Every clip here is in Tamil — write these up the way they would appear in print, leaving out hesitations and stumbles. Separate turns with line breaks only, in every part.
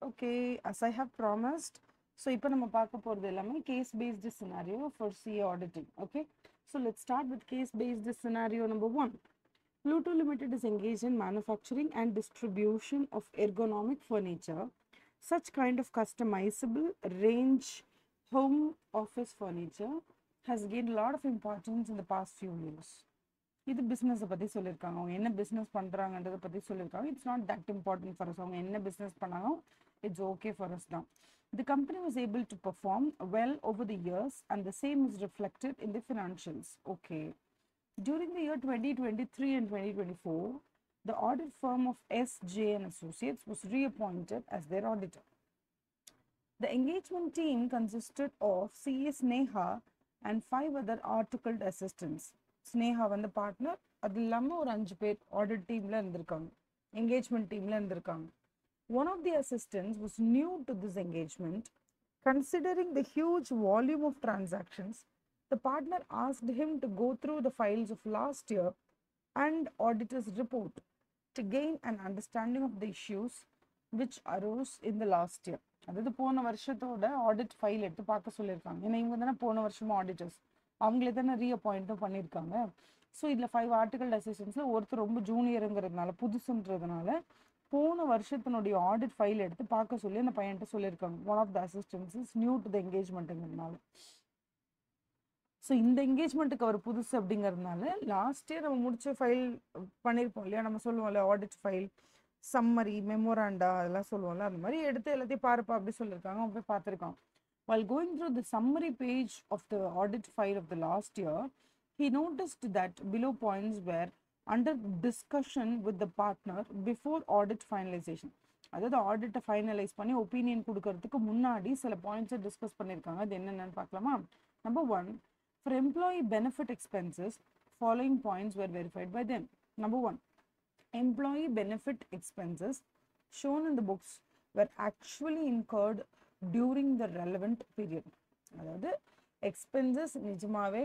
Okay, as I have promised, so இப்போ நம்ம பார்க்க போறது எல்லாமே case based scenario for CA auditing. Okay, so let's start with case based scenario number 1. Pluto Limited is engaged in manufacturing and distribution of ergonomic furniture. Such kind of customizable range home office furniture has gained a lot of importance in the past few years. இது பிஸ்னஸை பற்றி சொல்லியிருக்காங்க. அவங்க என்ன பிஸ்னஸ் பண்ணுறாங்கன்றதை பற்றி சொல்லியிருக்காங்க. It's not that important for us. அவங்க என்ன பிஸ்னஸ் பண்ணாலும் இட்ஸ் ஓகே ஃபார் அஸ் தான். The company was able to perform well over the years and the same is reflected in the financials. Okay. During the year 2023 and 2024, the audit firm of SJ and Associates was reappointed as their auditor. The engagement team consisted of CS Neha and 5 other articled assistants. Sneha வந்து பார்ட்னர், அது இல்லாமல் ஒரு 5 பேர் ஆடிட் டீமில் இருந்திருக்காங்க, என்கேஜ்மெண்ட் டீமில் இருந்திருக்காங்க. One of the assistants was new to this engagement. Considering the huge volume of transactions, the partner asked him to go through the files of last year and auditor's report to gain an understanding of the issues which arose in the last year. அதாவது போன வருஷத்தோட ஆடிட் ஃபைல் எடுத்து பார்க்க சொல்லியிருக்காங்க. ஏன்னா இவங்க தானே போன வருஷமும் ஆடிட்டர்ஸ், அவங்களே தானே ரீஅப்பாயிண்ட்டும் பண்ணியிருக்காங்க. ஸோ இதில் 5 ஆர்டிகல் அசிஸ்டன்ஸில் ஒருத்தர் ரொம்ப ஜூனியருங்கிறதுனால, புதுசுன்றதுனால போன வருஷத்தினுடைய ஆடிட் ஃபைல் எடுத்து பார்க்க சொல்லி அந்த பையன்கிட்ட சொல்லியிருக்காங்க. One of the assistants is new to the என்கேஜ்மெண்ட்டுங்கிறதுனால. ஸோ இந்த என்கேஜ்மெண்ட்டுக்கு அவர் புதுசு அப்படிங்கிறதுனால லாஸ்ட் இயர் நம்ம முடிச்ச ஃபைல் பண்ணியிருப்போம் இல்லையா, நம்ம சொல்லுவோம்ல ஆடிட் ஃபைல், சம்மரி, மெமோராண்டா அதெல்லாம் சொல்லுவோம்ல, அந்த மாதிரி எடுத்து எல்லாத்தையும் பாருப்பா அப்படி சொல்லியிருக்காங்க. அவங்க போய் பார்த்துருக்கான். While going through the summary page of the audit file of the last year, he noticed that below points were under discussion with the partner before audit finalization. அதாவது ஆடிட்டை ஃபைனலைஸ் பண்ணி ஒப்பீனியன் கொடுக்கறதுக்கு முன்னாடி சில பாயிண்ட்ஸை டிஸ்கஸ் பண்ணியிருக்காங்க. அது என்னென்னு பார்க்கலாமா? Number 1, for employee benefit expenses, following points were verified by them. Number 1, employee benefit expenses shown in the books were actually incurred during the relevant period. அதாவது எக்ஸ்பென்சஸ் நிஜமாவே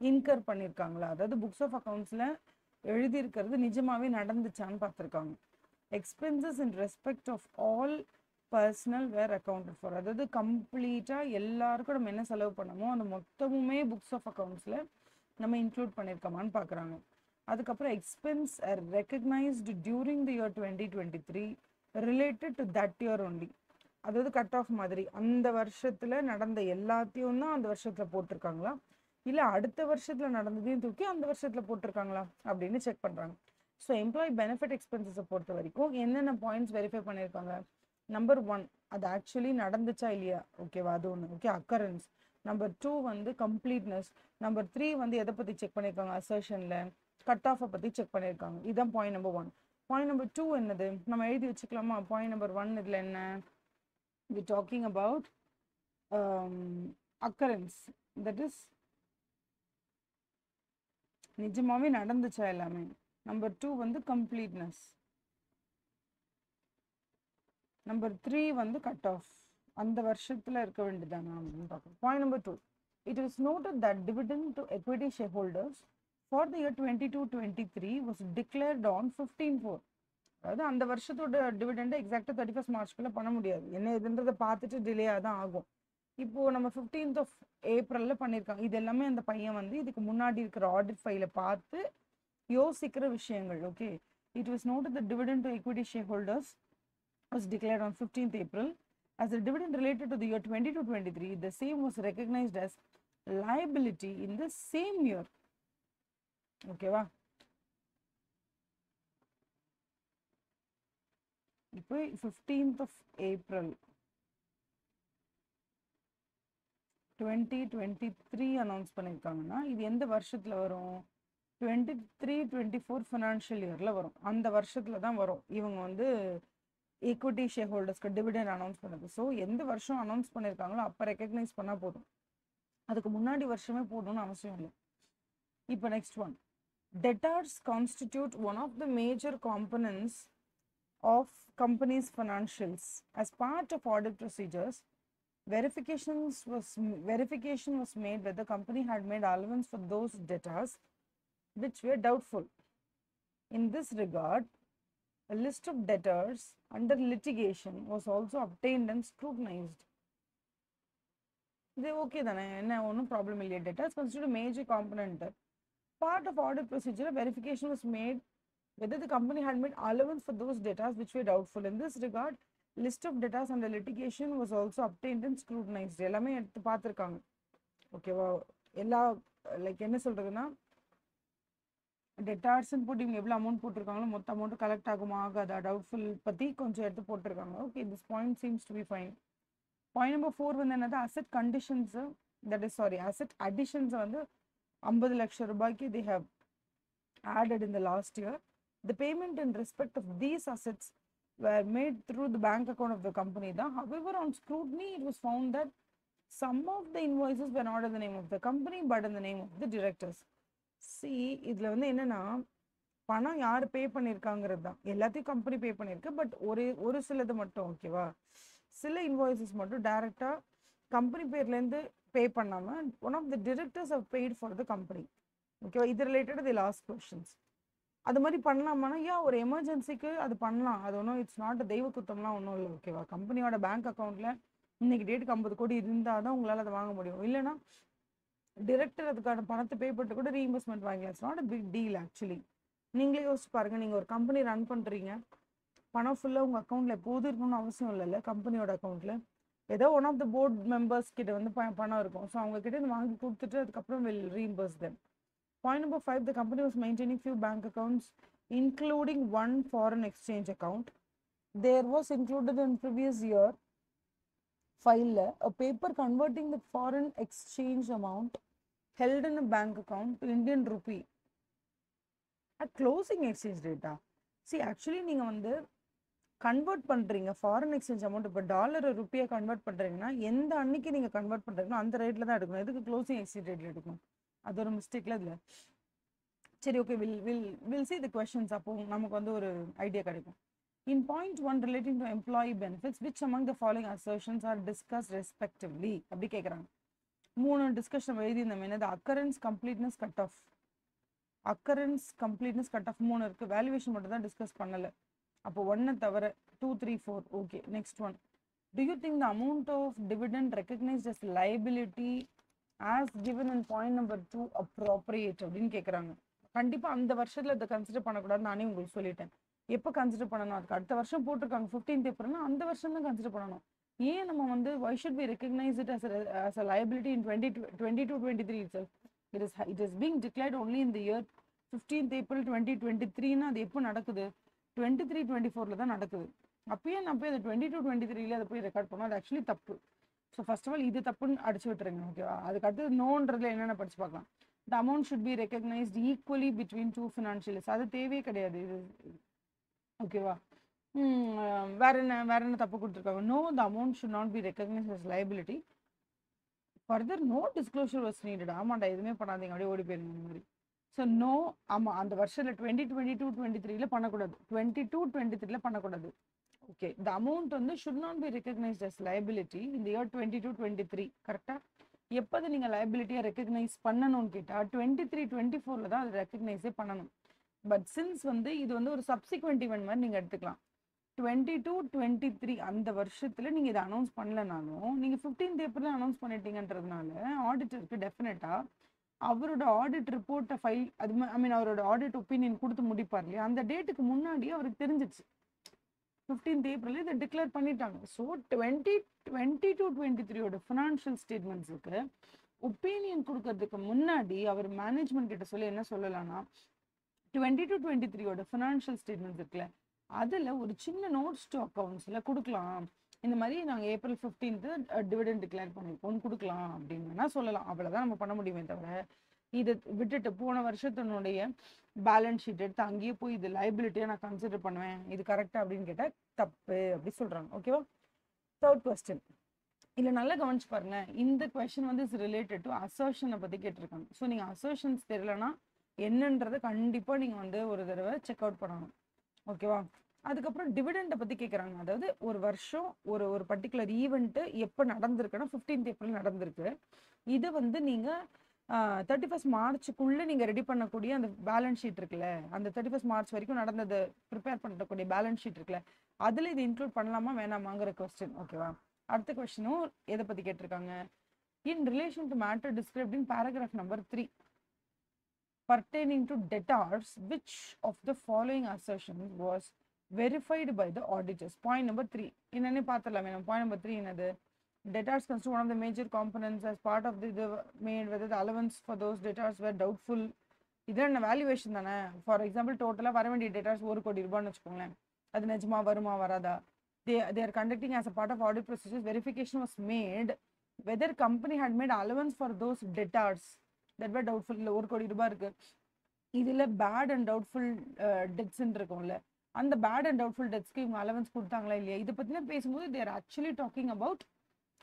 இன்கர் பண்ணியிருக்காங்களா, அதாவது புக்ஸ் ஆஃப் அக்கௌண்ட்ஸில் எழுதியிருக்கிறது நிஜமாவே நடந்துச்சான்னு பார்த்துருக்காங்க. Expenses in respect of all personnel were accounted for, அதாவது கம்ப்ளீட்டாக எல்லாருக்கும் நம்ம என்ன செலவு பண்ணமோ அந்த மொத்தமுமே புக்ஸ் ஆஃப் அக்கௌண்ட்ஸில் நம்ம இன்க்ளூட் பண்ணியிருக்கோமான்னு பார்க்குறாங்க. அதுக்கப்புறம் expense are recognised during the year 2023 related to that year only. அதாவது கட் ஆஃப் மாதிரி அந்த வருஷத்தில் நடந்த எல்லாத்தையும் தான் அந்த வருஷத்தில் போட்டிருக்காங்களா, இல்லை அடுத்த வருஷத்தில் நடந்ததையும் தூக்கி அந்த வருஷத்தில் போட்டிருக்காங்களா அப்படின்னு செக் பண்ணுறாங்க. ஸோ எம்ப்ளாயி பெனிஃபிட் எக்ஸ்பென்சஸை பொறுத்த வரைக்கும் என்னென்ன பாயிண்ட்ஸ் வெரிஃபை பண்ணியிருக்காங்க? நம்பர் 1, அது ஆக்சுவலி நடந்துச்சா இல்லையா, ஓகேவா, அது ஒன்று. Okay, occurrence. நம்பர் 2 வந்து கம்ப்ளீட்னஸ். நம்பர் 3 வந்து எதை பற்றி செக் பண்ணியிருக்காங்க? அசர்ஷனில் கட் ஆஃபை பற்றி செக் பண்ணியிருக்காங்க. இதுதான் பாயிண்ட் நம்பர் 1. பாயிண்ட் நம்பர் 2 என்னது, நம்ம எழுதி வச்சுக்கலாமா? பாயிண்ட் நம்பர் 1 இதில் என்ன, we're talking about occurrence, that is நிஜமாவே நடந்துச்சா எல்லாமே. நம்பர் 2 வந்து completeness. நம்பர் 3 வந்து கட் ஆஃப், அந்த வருஷத்தில் இருக்க வேண்டியதானா அப்படின்னு பார்க்கணும். Point number 2, it was noted that dividend to equity shareholders for the year 22-23 was declared on 15/4. அதாவது அந்த வருஷத்தோட டிவிடெண்டை எக்ஸாக்டாக 31 மார்ச்க்குள்ளே பண்ண முடியாது, என்ன இதுன்றதை பார்த்துட்டு டிலேயாக தான் ஆகும். இப்போது நம்ம 15th ஏப்ரலில் பண்ணியிருக்காங்க. இது எல்லாமே அந்த பையன் வந்து இதுக்கு முன்னாடி இருக்கிற ஆடிட் ஃபைலை பார்த்து யோசிக்கிற விஷயங்கள். Okay, it was noted the dividend to equity share holders was declared on 15th April. As the dividend related to the year 22-23, the same was recognized as liability in the same year. ஓகேவா? இப்போ 15th April 2023 அனௌன்ஸ் பண்ணியிருக்காங்கன்னா இது எந்த வருஷத்தில் வரும்? 23-24 ஃபினான்ஷியல் இயரில் வரும். அந்த வருஷத்தில் தான் வரும் இவங்க வந்து ஈக்விட்டி ஷேர் ஹோல்டர்ஸ்க்கு டிவிடெண்ட் அனௌன்ஸ் பண்ணுது. ஸோ எந்த வருஷம் அனௌன்ஸ் பண்ணியிருக்காங்களோ அப்போ ரெக்கக்னைஸ் பண்ணால் போதும், அதுக்கு முன்னாடி வருஷமே போடணும்னு அவசியம் இல்லை. இப்போ next one, debtors constitute one of the major components of company's financials. As part of audit procedures, verification was made whether the company had made allowance for those debtors which were doubtful. In this regard, A list of debtors under litigation was also obtained and scrutinized. இது ஓகே தானே, என்ன ஒன்றும் ப்ராப்ளம் இல்லையா? Debtors constitute a major component. Part of audit procedure, verification was made whether the company had made allowance for those debtors which were doubtful. In this regard, list of debtors under litigation was also obtained and scrutinized. எல்லாமே எடுத்து பார்த்துருக்காங்க. ஓகேவா? எல்லா லைக் என்ன சொல்றதுன்னா, டெட்டார்ஸ்ன்னு போட்டு இவங்க எவ்வளோ அமௌண்ட் போட்டிருக்காங்களோ மொத்த அமௌண்ட் கலெக்ட் ஆகுமா ஆகாதா டவுட்ஃபுல் பற்றி கொஞ்சம் எடுத்து போட்டிருக்காங்க. Okay, this point seems to be fine. Point number 4 வந்து என்னது, asset conditions, that is sorry asset அடிஷன்ஸை வந்து 50 லட்சம் ரூபாய்க்கு they have added in the last year. The payment in respect of these assets were made through the bank account of the company. However, on scrutiny, it was found that some of the invoices were not in the name of the company but in the name of the directors. See, இதில் வந்து என்னன்னா, பணம் யார் பே பண்ணியிருக்காங்கிறது தான். எல்லாத்தையும் கம்பெனி பே பண்ணியிருக்கு, பட் ஒரு சிலது மட்டும் ஓகேவா, சில இன்வாய்ஸஸ் மட்டும் டைரெக்டாக கம்பெனி பேர்லேருந்து பே பண்ணாமல் one of the directors have paid for the company. ஓகேவா, இது ரிலேட்டட் தி லாஸ்ட் கொஸ்டின்ஸ். அது மாதிரி பண்ணலாமான்னா, ஒரு எமர்ஜென்சிக்கு அது பண்ணலாம். அது ஒன்றும் இட்ஸ் நாட் தெய்வ குத்தம்லாம் ஒன்றும் இல்லை. ஓகேவா, கம்பெனியோட பேங்க் அக்கௌண்ட்டில் இன்னைக்கு டேட்டுக்கு 50 கோடி இருந்தால் தான் உங்களால் அதை வாங்க முடியும். இல்லைனா டிரெக்டர் அதுக்கான பணத்தை பே பண்ணிட்டு கூட ரீஇன்வெஸ்ட்மெண்ட் வாங்கிக்கலாம். It's not a big deal actually. நீங்களே யோசிச்சு பாருங்கள், நீங்கள் ஒரு கம்பெனி ரன் பண்ணுறீங்க, பணம் ஃபுல்லாக உங்கள் அக்கௌண்ட்டில் எப்போதும் இருக்கணும்னு அவசியம் இல்லைல்ல. கம்பெனியோட அக்கௌண்ட்டில் ஏதோ one of the board members கிட்ட வந்து பணம் இருக்கும். ஸோ அவங்க கிட்ட வாங்கி கொடுத்துட்டு அதுக்கப்புறம் will reimburse them. Point number 5, the company was maintaining few bank accounts, including one foreign exchange account. There was included in previous year file a paper converting the foreign exchange amount held in a bank account to Indian rupee at closing exchange rate. See, actually நீங்கள் வந்து கன்வெர்ட் பண்ணுறீங்க ஃபாரின் எக்ஸ்சேஞ்ச் அமௌண்ட். இப்போ டாலரை ருப்பியை கன்வெர்ட் பண்ணுறீங்கன்னா எந்த அன்னைக்கு நீங்கள் கன்வெர்ட் பண்ணுறீங்களோ அந்த ரேட்டில் தான் எடுக்கணும். எதுக்கு க்ளோசிங் எக்ஸ்சேஞ்ச் ரேட்டில் எடுக்கணும்? அது ஒரு மிஸ்டேக்ல இல்லை. சரி, okay, will see the questions. அப்போ நமக்கு வந்து ஒரு ஐடியா கிடைக்கும். In point 1 relating to employee benefits, which among the following assertions are discussed respectively? அப்படி கேட்குறாங்க. 3 டிஸ்கஷன் எழுதியிருந்தோம். என்னது, occurrence, completeness, cut off. Occurrence, completeness, cut off 3 இருக்குது. வேல்யூவேஷன் மட்டும் தான் டிஸ்கஸ் பண்ணலை. அப்போ 1 தவிர 2, 3, 4. Okay, next one. Do you think the amount of dividend recognized as liability as given in point number 2 appropriate அப்படின்னு கேட்குறாங்க. கண்டிப்பாக அந்த வருஷத்தில் அதை கன்சிடர் பண்ணக்கூடாதுன்னு நானே உங்களுக்கு சொல்லிட்டேன். எப்போ கன்சிடர் பண்ணணும், அதுக்கு அடுத்த வருஷம் போட்டிருக்காங்க 15th ஏப்ரல்னா அந்த வருஷம் தான் கன்சிடர் பண்ணணும். ஏன் நம்ம வந்து why should we recognize it as a liability in 2022-23 itself? It is being declared only in the year 15th April 2023னா அது எப்போ நடக்குது? 23-24 தான் நடக்குது. அப்பயே நான் போய் அதை 22-23 அதை போய் ரெக்கார்ட் பண்ணோம். அது ஆக்சுவலி தப்பு. ஸோ ஃபர்ஸ்ட் ஆஃப் ஆல் இது தப்புன்னு அடிச்சு விட்டுருங்க. ஓகேவா, அதுக்கு அடுத்து நோன்றதுல என்னென்ன படிச்சு பார்க்கலாம். The amount should be recognized equally between two financial years. அது தேவையே கிடையாது இது. ஓகேவா, வேற என்ன தப்பு கொடுத்துருக்காங்க. No, the amount should not be recognized as liability. Further, no disclosure was needed. ஆமாண்டா, எதுவுமே பண்ணாதீங்க, அப்படியே ஓடி போயிருங்க இந்த மாதிரி. ஸோ நோ, ஆமாம், அந்த வருஷத்தில் 2022-23 பண்ணக்கூடாது, 22-23 பண்ணக்கூடாது. ஓகே, the amount வந்து should not be recognized as liability in the year 22-23. கரெக்டாக எப்போது நீங்கள் லைபிலிட்டியை ரெக்கக்னைஸ் பண்ணணும்னு கேட்டால் 23-24 தான் அது ரெக்கக்னைஸே பண்ணணும். பட் சின்ஸ் வந்து இது வந்து ஒரு சப்சிக்வெண்ட் ஈவெண்ட் மாதிரி நீங்கள் எடுத்துக்கலாம். 22-23 அந்த வருஷத்தில் நீங்கள் இதை அனௌன்ஸ் பண்ணலனாலும் நீங்கள் 15th ஏப்ரல் அனௌன்ஸ் பண்ணிட்டீங்கன்றதுனால ஆடிட்டருக்கு டெஃபினட்டாக அவரோட ஆடிட் ரிப்போர்ட்டை ஃபைல் அவரோட ஆடிட் ஒப்பீனியன் கொடுத்து முடிப்பார் இல்லையா, அந்த டேட்டுக்கு முன்னாடியே அவருக்கு தெரிஞ்சிச்சு. 15th ஏப்ரல் இதை டிக்ளேர் பண்ணிட்டாங்க. ஸோ 2022-23 ஃபினான்ஷியல் ஸ்டேட்மெண்ட்ஸுக்கு ஒப்பீனியன் கொடுக்கறதுக்கு முன்னாடி அவர் மேனேஜ்மெண்ட் கிட்ட சொல்லி என்ன சொல்லலாம்னா, 2022-23 ஃபினான்ஷியல் ஸ்டேட்மெண்ட்ஸ் இருக்குல்ல, அதில் ஒரு சின்ன நோட்ஸ் டு அக்கௌண்ட்ஸில் கொடுக்கலாம். இந்த மாதிரி நாங்கள் April 15th டிவிடெண்ட் டிக்ளேர் பண்ணியிருக்கோம்னு கொடுக்கலாம் அப்படின்னு சொல்லலாம். அவ்வளோதான் நம்ம பண்ண முடியுமே தவிர இதை விட்டுட்டு போன வருஷத்தினுடைய பேலன்ஸ் ஷீட் எடுத்து அங்கேயே போய் இது லைபிலிட்டியாக நான் கன்சிடர் பண்ணுவேன், இது கரெக்டாக அப்படின்னு கேட்டால் தப்பு அப்படி சொல்கிறாங்க. ஓகேவா, 3rd கொஸ்டின். இல்லை நல்லா கவனிச்சு பாருங்க, இந்த கொஸ்டின் வந்து இஸ் ரிலேட்டட் டு அசர்ஷனை பற்றி கேட்டிருக்காங்க. ஸோ நீங்கள் அசர்ஷன்ஸ் தெரியலன்னா என்னன்றதை கண்டிப்பாக நீங்கள் வந்து ஒரு தடவை செக் அவுட் பண்ணணும். ஓகேவா, அதுக்கப்புறம் டிவிடெண்டை பற்றி கேட்குறாங்க. அதாவது ஒரு வருஷம் ஒரு பர்டிகுலர் ஈவெண்ட்டு எப்போ நடந்திருக்குன்னா 15th ஏப்ரல் நடந்திருக்கு. இதை வந்து நீங்கள் 31st மார்ச்சுக்குள்ளே நீங்கள் ரெடி பண்ணக்கூடிய அந்த பேலன்ஸ் ஷீட் இருக்குல்ல, அந்த 31st மார்ச் வரைக்கும் நடந்தது ப்ரிப்பேர் பண்ணக்கூடிய பேலன்ஸ் ஷீட் இருக்குல்ல, அதில் இது இன்க்ளூட் பண்ணலாமா வேணாமாங்கிற கொஸ்டின். ஓகேவா? அடுத்த கொஸ்டினும் எதை பற்றி கேட்டிருக்காங்க, in relation to matter described in paragraph number 3 pertaining to debtors, which of the following assertions was verified by the auditors? Point number 3 என்னன்னு பார்த்தலாம். point number 3 என்னது, debtors constitute one of the major components as part of the made whether the allowance for those debtors were doubtful. இதெல்லாம் வேல்யூவேஷன் தானே. ஃபார் எக்ஸாம்பிள் டோட்டலாக வர வேண்டிய டேட்டாஸ் 1 கோடி ரூபான்னு வச்சுக்கோங்களேன், அது நிஜமா வருமா வராதா, they are conducting as a part of audit procedures. Verification was made whether company had made allowance for those debtors that were doubtful. இல்லை 1 கோடி ரூபாய் இருக்கு, இதில் பேட் அண்ட் டவுட்ஃபுல் டெட்ஸ்ன்னு இருக்கும்ல, அந்த பேட் அண்ட் டவுட்ஃபுல் டெட்ஸ்க்கு இவங்க அலவன்ஸ் கொடுத்தாங்களா இல்லையா, இதை பற்றின பேசும்போது they are actually talking about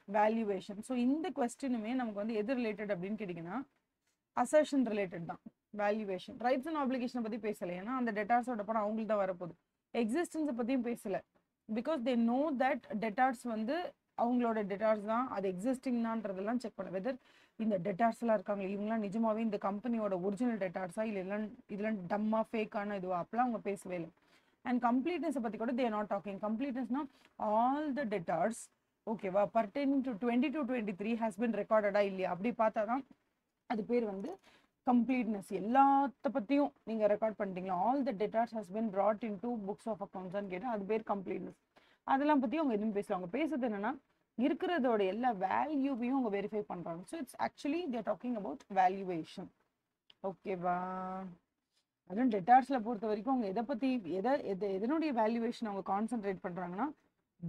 valuation. So இந்த கொஸ்டினுமே நமக்கு வந்து எது ரிலேட்டட் அப்படின்னு கேட்டிங்கன்னா அசர்ஷன் ரிலேட்டட் தான். வேல்யூவேஷன் ரைட்ஸ் அண்ட் ஆப்ளிகேஷனை பற்றி பேசலை, ஏன்னா அந்த டெட்டார்ஸோட படம் அவங்களுக்கு தான் வரப்போகுது. எக்ஸிஸ்டன்ஸை பற்றியும் பேசலை, because they know that debtors வந்து அவங்களோட டெட்டார்ஸ் தான், அது எக்ஸிஸ்டிங் தான்றதெல்லாம் செக் பண்ண வெதர் இந்த டெட்டார்ஸ்லாம் இருக்காங்க இவங்களாம் நிஜமாவே இந்த கம்பெனியோட ஒரிஜினல் டெட்டார்ஸா இல்லை இதெல்லாம் டம்மா ஃபேக்கான இதுவா, அப்பெல்லாம் அவங்க பேசவே இல்லை. அண்ட் கம்ப்ளீட்னஸை பற்றி கூட தேர் நாட் டாக்கிங். கம்ப்ளீட்னஸ்னா ஆல் த டெட்டார்ஸ் ஓகேவா பர்டெய்னிங் டு 2022-23 ஹாஸ் பின் ரெக்கார்டடா இல்லையா, அப்படி பார்த்தா தான் அது பேர் வந்து கம்ப்ளீட்னஸ். எல்லாத்த பற்றியும் நீங்கள் ரெக்கார்ட் பண்ணிட்டீங்களா, all the debtors has been brought into books of accounts கேட்டால் அது பேர் கம்ப்ளீட்னஸ். அதெல்லாம் பற்றி அவங்க எதுவும் பேசல, அவங்க பேசுறது என்னன்னா இருக்கிறதோட எல்லா வேல்யூவையும் அவங்க வெரிஃபை பண்ணுறாங்க. So it's actually there docking about valuation. ஓகேவா? அதுவும் டெட்டார்ஸில் பொறுத்த வரைக்கும் அவங்க எதை பற்றி எதனுடைய வேல்யூவேஷன் அவங்க கான்சென்ட்ரேட் பண்ணுறாங்கன்னா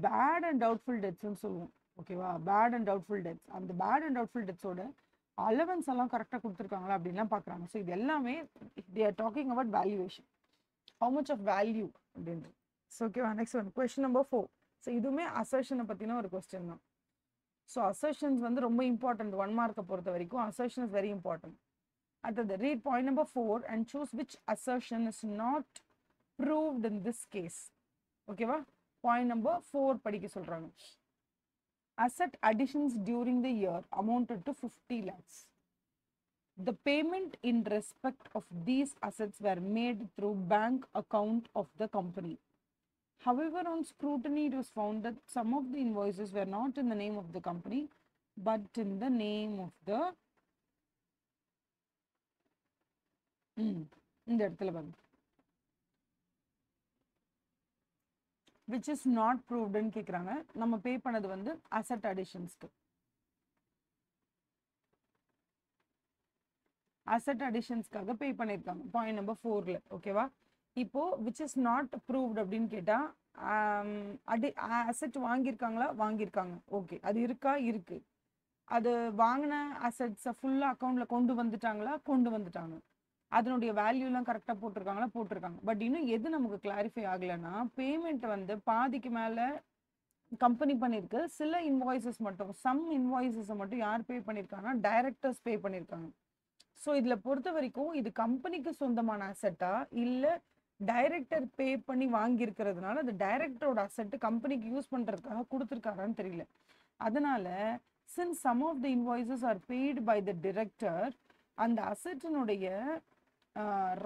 பேட் அண்ட் டவுட்ஃபுல் டெத்ஸ்ன்னு சொல்லுவோம். ஓகேவா? பேட் அண்ட் டவுட்ஃபுல் டெத்ஸ், அந்த பேட் அண்ட் டவுட்ஃபுல் டெத்ஸோட அலவன்ஸ் எல்லாம் கரெக்டாக கொடுத்துருக்காங்களா அப்படின்லாம் பார்க்குறாங்க. ஸோ இது எல்லாமே they are talking about valuation, how much of value அப்படின்றது. ஸோ ஓகேவா? Next one question number 4. So இதுவுமே அசர்ஷனை பற்றின ஒரு கொஸ்டின் தான். ஸோ அசர்ஷன்ஸ் வந்து ரொம்ப இம்பார்ட்டன்ட், 1 மார்க்கை பொறுத்த வரைக்கும் அசர்ஷன் இஸ் வெரி இம்பார்ட்டன்ட். அடுத்தது read point number 4 and choose which assertion is not proved in this case. ஓகேவா? பாயிண்ட் நம்பர் 4 படிக்க சொல்கிறாங்க. Asset additions during the year amounted to 50 lakhs. The payment in respect of these assets were made through bank account of the company. However, on scrutiny, it was found that some of the invoices were not in the name of the company, but in the name of the இந்த இடத்துல பாருங்க, which is not proved ன்னு கேட்குறாங்க. நம்ம பே பண்ணது வந்து அசட் அடிஷன்ஸ்க்கு, அசட் அடிஷன்ஸ்க்காக பே பண்ணியிருக்காங்க பாயிண்ட் நம்பர் 4ல. ஓகேவா? இப்போ விச் இஸ் நாட் ப்ரூவ்ட் அப்படின்னு கேட்டால் அசட் வாங்கியிருக்காங்களா, வாங்கியிருக்காங்க, ஓகே, அது இருக்கா, இருக்கு. அது வாங்கின அசட்ஸை ஃபுல்லாக அக்கௌண்ட்டில் கொண்டு வந்துட்டாங்களா, கொண்டு வந்துட்டாங்க. அதனுடைய வேல்யூலாம் கரெக்டாக போட்டிருக்காங்களா, போட்டிருக்காங்க. பட் இன்னும் எது நமக்கு கிளாரிஃபை ஆகலைன்னா பேமெண்ட் வந்து பாதிக்கு மேலே கம்பெனி பண்ணியிருக்கு, சில இன்வாய்ஸஸ் மட்டும், சம் இன்வாய்ஸஸை மட்டும் யார் பே பண்ணியிருக்காங்கன்னா டைரக்டர்ஸ் பே பண்ணியிருக்காங்க. ஸோ இதில் பொறுத்த வரைக்கும் இது கம்பெனிக்கு சொந்தமான அசட்டா இல்லை டைரக்டர் பே பண்ணி வாங்கியிருக்கிறதுனால அது டைரக்டரோட அசட்டு கம்பெனிக்கு யூஸ் பண்ணுறதுக்காக கொடுத்துருக்காரான்னு தெரியல. அதனால since some of the invoices are paid by the director, அந்த அசட்டினுடைய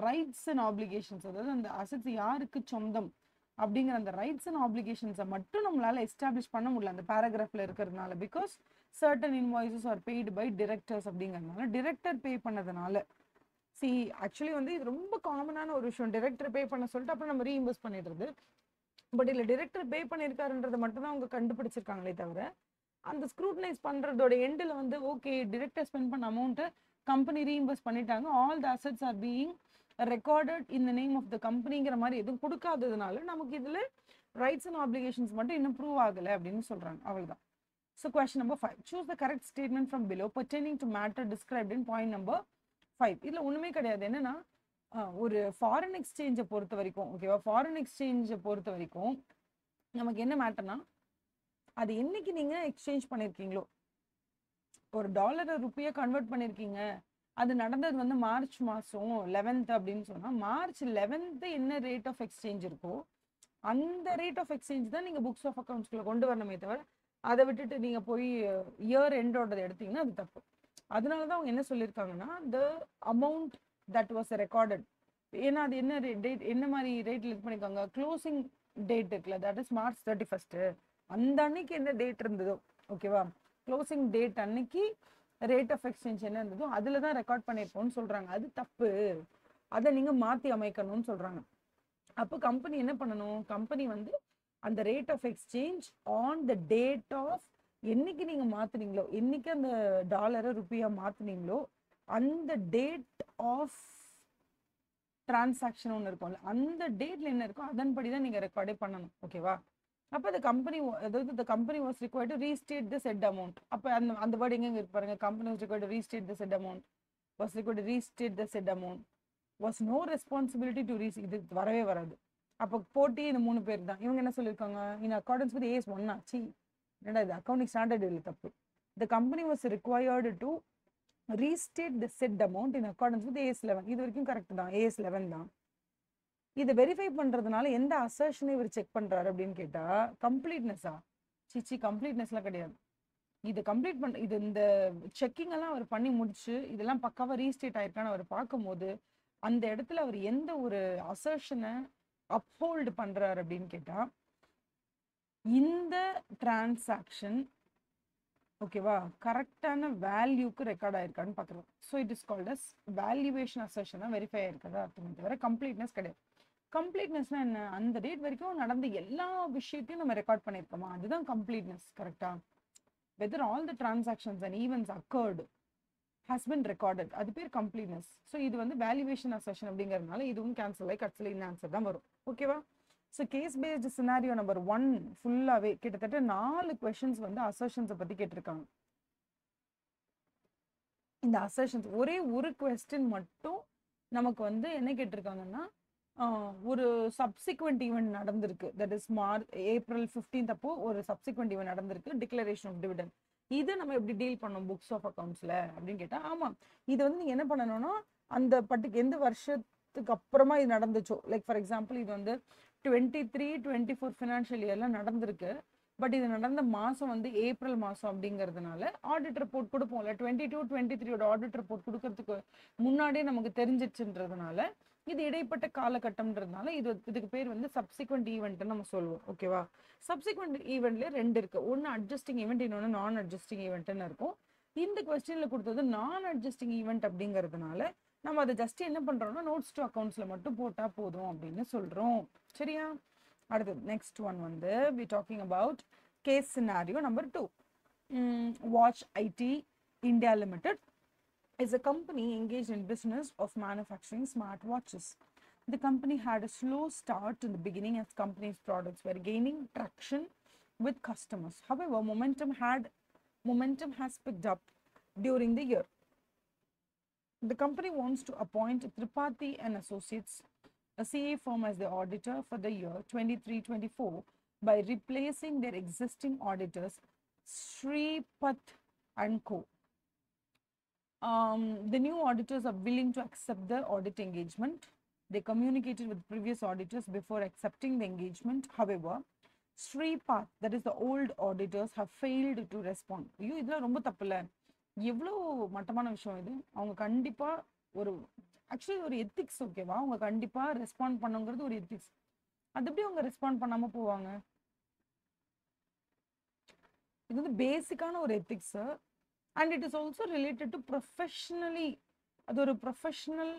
ரைட்ஸ் அண்ட் ஆப்ளிகேஷன்ஸ், அதாவது அந்த அசட்ஸ் யாருக்கு சொந்தம் அப்படிங்கிற அந்த ரைட்ஸ் அண்ட் ஆப்ளிகேஷன்ஸை மட்டும் நம்மளால எஸ்டாப்ளிஷ் பண்ண முடியல அந்த பேராகிராஃபில் இருக்கிறதுனால. Because certain invoices are paid by directors அப்படிங்கிறதுனால, டிரெக்டர் பே பண்ணதுனால ஆக்சுவலி வந்து இது ரொம்ப காமனான ஒரு விஷயம். டிரெக்டர் பே பண்ண சொல்லிட்டு அப்புறம் நம்ம ரீஇம்பர்ஸ் பண்ணிடுறது. பட் இல்லை, டிரெக்டர் பே பண்ணியிருக்காருன்றதை மட்டும்தான் அவங்க கண்டுபிடிச்சிருக்காங்களே தவிர அந்த ஸ்க்ரூட்டனைஸ் பண்ணுறதோட எண்டில் வந்து ஓகே டிரெக்டர் ஸ்பெண்ட் பண்ண அமௌண்ட்டை கம்பெனி ரீஇம்பர்ஸ் பண்ணிட்டாங்க, all the assets are being recorded in the name of the கம்பெனிங்கிற மாதிரி எதுவும் கொடுக்காததுனால நமக்கு இதில் ரைட்ஸ் அண்ட் ஆப்ளிகேஷன்ஸ் மட்டும் இன்னும் ப்ரூவ் ஆகலை அப்படின்னு சொல்கிறாங்க. அவ்வளோதான். So question number 5, choose the correct statement from below pertaining to matter described in point number 5. இதில் ஒன்றுமே கிடையாது. என்னன்னா ஒரு ஃபாரின் எக்ஸ்சேஞ்சை பொறுத்த வரைக்கும், ஓகேவா, ஃபாரின் எக்ஸ்சேஞ்சை பொறுத்த வரைக்கும் நமக்கு என்ன மேட்டர்னா அது என்னைக்கு நீங்கள் எக்ஸ்சேஞ்ச் பண்ணியிருக்கீங்களோ, ஒரு டாலரை ருப்பியாக கன்வெர்ட் பண்ணியிருக்கீங்க, அது நடந்தது வந்து மார்ச் மாதம் 11th அப்படின்னு சொன்னால் மார்ச் 11th என்ன ரேட் ஆஃப் எக்ஸ்சேஞ்ச் இருக்கோ அந்த ரேட் ஆஃப் எக்ஸ்சேஞ்ச் தான் நீங்கள் புக்ஸ் ஆஃப் அக்கௌண்ட்ஸ்குள்ளே கொண்டு வரணுமே தவிர அதை விட்டுட்டு நீங்கள் போய் இயர் எண்டோடது எடுத்தீங்கன்னா அது தப்பு. அதனால தான் அவங்க என்ன சொல்லியிருக்காங்கன்னா the amount that was recorded, ஏன்னா அது என்ன டேட், என்ன மாதிரி ரேட்ல இது பண்ணிருக்காங்க, க்ளோசிங் டேட் இருக்குல்ல, தட் இஸ் மார்ச் 31st, அந்த அன்னைக்கு என்ன டேட் இருந்ததோ, ஓகேவா, க்ளோசிங் டேட் அன்னைக்கு ரேட் ஆஃப் எக்ஸ்சேஞ்ச் என்ன இருந்ததோ அதில் தான் ரெக்கார்ட் பண்ணியிருக்கோம்னு சொல்கிறாங்க. அது தப்பு, அதை நீங்கள் மாற்றி அமைக்கணும்னு சொல்கிறாங்க. அப்போ கம்பெனி என்ன பண்ணணும், கம்பெனி வந்து அந்த rate of exchange on the date of என்னைக்கு நீங்கள் மாற்றுனீங்களோ, என்னைக்கு அந்த டாலரை ருப்பியாக மாற்றுனீங்களோ அந்த டேட் ஆஃப் டிரான்சாக்ஷன் ஒன்று இருக்கும்ல, அந்த டேட்ல என்ன இருக்கோ அதன்படி தான் நீங்கள் ரெக்கார்டே பண்ணணும். ஓகேவா, அப்போ அந்த கம்பெனி, அதாவது the company was required to restate the said amount. அப்போ அந்த வேர்டு எங்கே இருப்பாருங்க, company was required to restate the said amount, was required to restate the said amount, was no responsibility to இது வரவே வராது. அப்போ போட்டி இந்த 3 பேர் தான். இவங்க என்ன சொல்லியிருக்காங்க, இன் அக்கார்டன்ஸ் வித் AS 1 ஆச்சு, என்னடா இது அக்கௌண்டிங் ஸ்டாண்டர்ட் இல்லை, தப்பு. the company was required to restate the said amount in accordance with AS 11. இது வரைக்கும் கரெக்ட் தான், AS 11 தான். இதை வெரிஃபை பண்றதுனால எந்த அசர்ஷனை இவர் செக் பண்றாரு அப்படின்னு கேட்டா, கம்ப்ளீட்னஸா, சிச்சி கம்ப்ளீட்னஸ்லாம் கிடையாது. இது கம்ப்ளீட் பண்ண, இது இந்த செக்கிங் எல்லாம் அவர் பண்ணி முடிச்சு இதெல்லாம் பக்காவா ரீஸ்டேட் ஆயிருக்கான்னு அவர் பார்க்கும்போது அந்த இடத்துல அவர் எந்த ஒரு அசர்ஷனை அப்ஹோல்டு பண்றாரு அப்படின்னு கேட்டா, இந்த டிரான்சாக்ஷன் ஓகேவா கரெக்டான வேல்யூக்கு ரெக்கார்ட் ஆயிருக்கான்னு பார்க்குறோம். So it is called as valuation assertion தான் வெரிஃபை ஆயிருக்கதா அர்த்தம், தவிர கம்ப்ளீட்னஸ் கிடையாது. கம்ப்ளீட்னஸ்னா என்ன, அந்த டேட் வரைக்கும் நடந்த எல்லா விஷயத்தையும் நம்ம ரெக்கார்ட் பண்ணியிருக்கோமா, அதுதான் கம்ப்ளீட்னஸ். கரெக்டா, whether all the transactions and events occurred has been recorded, அது பேர் கம்ப்ளீட்னஸ். ஸோ இது வந்து வேல்யூவேஷன் அசர்ஷன் அப்படிங்கிறதுனால இதுவும் கேன்சல் ஆகி கடைசியில் இந்த ஆன்சர் தான் வரும். ஓகேவா, so case based scenario number 1 ஃபுல்லாகவே கிட்டத்தட்ட 4 கொஷின்ஸ் வந்து அசர்ஷன்ஸை பற்றி கேட்டிருக்காங்க. இந்த அசர்ஷன்ஸ் ஒரே ஒரு கொஸ்டின் மட்டும் நமக்கு வந்து என்ன கேட்டிருக்காங்கன்னா, ஒரு சப்சிக்வெண்ட் ஈவெண்ட் நடந்திருக்கு, தட் இஸ் ஏப்ரல் 15 அப்போ ஒரு சப்சிக்வெண்ட் ஈவெண்ட் நடந்திருக்கு, டிக்ளரேஷன் ஆஃப் டிவிடெண்ட். இது நம்ம எப்படி டீல் பண்ணோம் புக்ஸ் ஆஃப் அக்கௌண்ட்ஸ்ல அப்படின்னு கேட்டா, ஆமா இது வந்து நீங்க என்ன பண்ணணும்னா அந்த எந்த வருஷத்துக்கு அப்புறமா இது நடந்துச்சோ, லைக் ஃபார் எக்ஸாம்பிள் இது வந்து 23-24 ஃபினான்ஷியல் இயர்ல நடந்திருக்கு, பட் இது நடந்த மாசம் வந்து ஏப்ரல் மாசம் அப்படிங்கிறதுனால ஆடிட் ரிப்போர்ட் கொடுப்போம்ல, 22-23 ஆடிட் ரிப்போர்ட் கொடுக்கறதுக்கு முன்னாடியே நமக்கு தெரிஞ்சிச்சுன்றதுனால இது இடைப்பட்ட காலகட்டம்ன்றதுனால இதுக்கு பேர் வந்து சப்சிக்வெண்ட் ஈவெண்ட்னு நம்ம சொல்லுவோம். ஓகேவா, சப்சிக்வெண்ட் ஈவெண்ட்ல 2 இருக்கு, ஒன்று அட்ஜஸ்டிங் ஈவெண்ட், இன்னொன்று நான் அட்ஜஸ்டிங் ஈவெண்ட்னு இருக்கும். இந்த கொஸ்டின்ல கொடுத்தது நான் அட்ஜஸ்டிங் ஈவெண்ட் அப்படிங்கிறதுனால நம்ம அதை ஜஸ்ட் என்ன பண்றோம்னா நோட்ஸ் டு அக்கௌண்ட்ஸ்ல மட்டும் போட்டா போதும் அப்படின்னு சொல்றோம். சரியா, அடுத்தது நெக்ஸ்ட் ஒன் வந்து we talking about case scenario number 2. Watch IT India Limited is a company engaged in business of manufacturing smart watches. The company had a slow start in the beginning as company's products were gaining traction with customers. However, momentum has picked up during the year. The company wants to appoint Tripathi and Associates, a CA firm, as the auditor for the year 23-24 by replacing their existing auditors, Sripath and Co. The new auditors are willing to accept the audit engagement. They communicated with previous auditors before accepting the engagement. However, Sripath, that is the old auditors, have failed to respond. ஐயோ இதெல்லாம் ரொம்ப தப்புல, எவ்வளோ மட்டமான விஷயம் இது. அவங்க கண்டிப்பா ஒரு ஆக்சுவலி ஒரு எத்திக்ஸ், ஓகேவா, அவங்க கண்டிப்பா ரெஸ்பாண்ட் பண்ணுங்கிறது ஒரு எத்திக்ஸ். அது எப்படி அவங்க ரெஸ்பாண்ட் பண்ணாம போவாங்க, இது வந்து பேசிக்கான ஒரு ethics. And it is also related to professionally, அது ஒரு professional,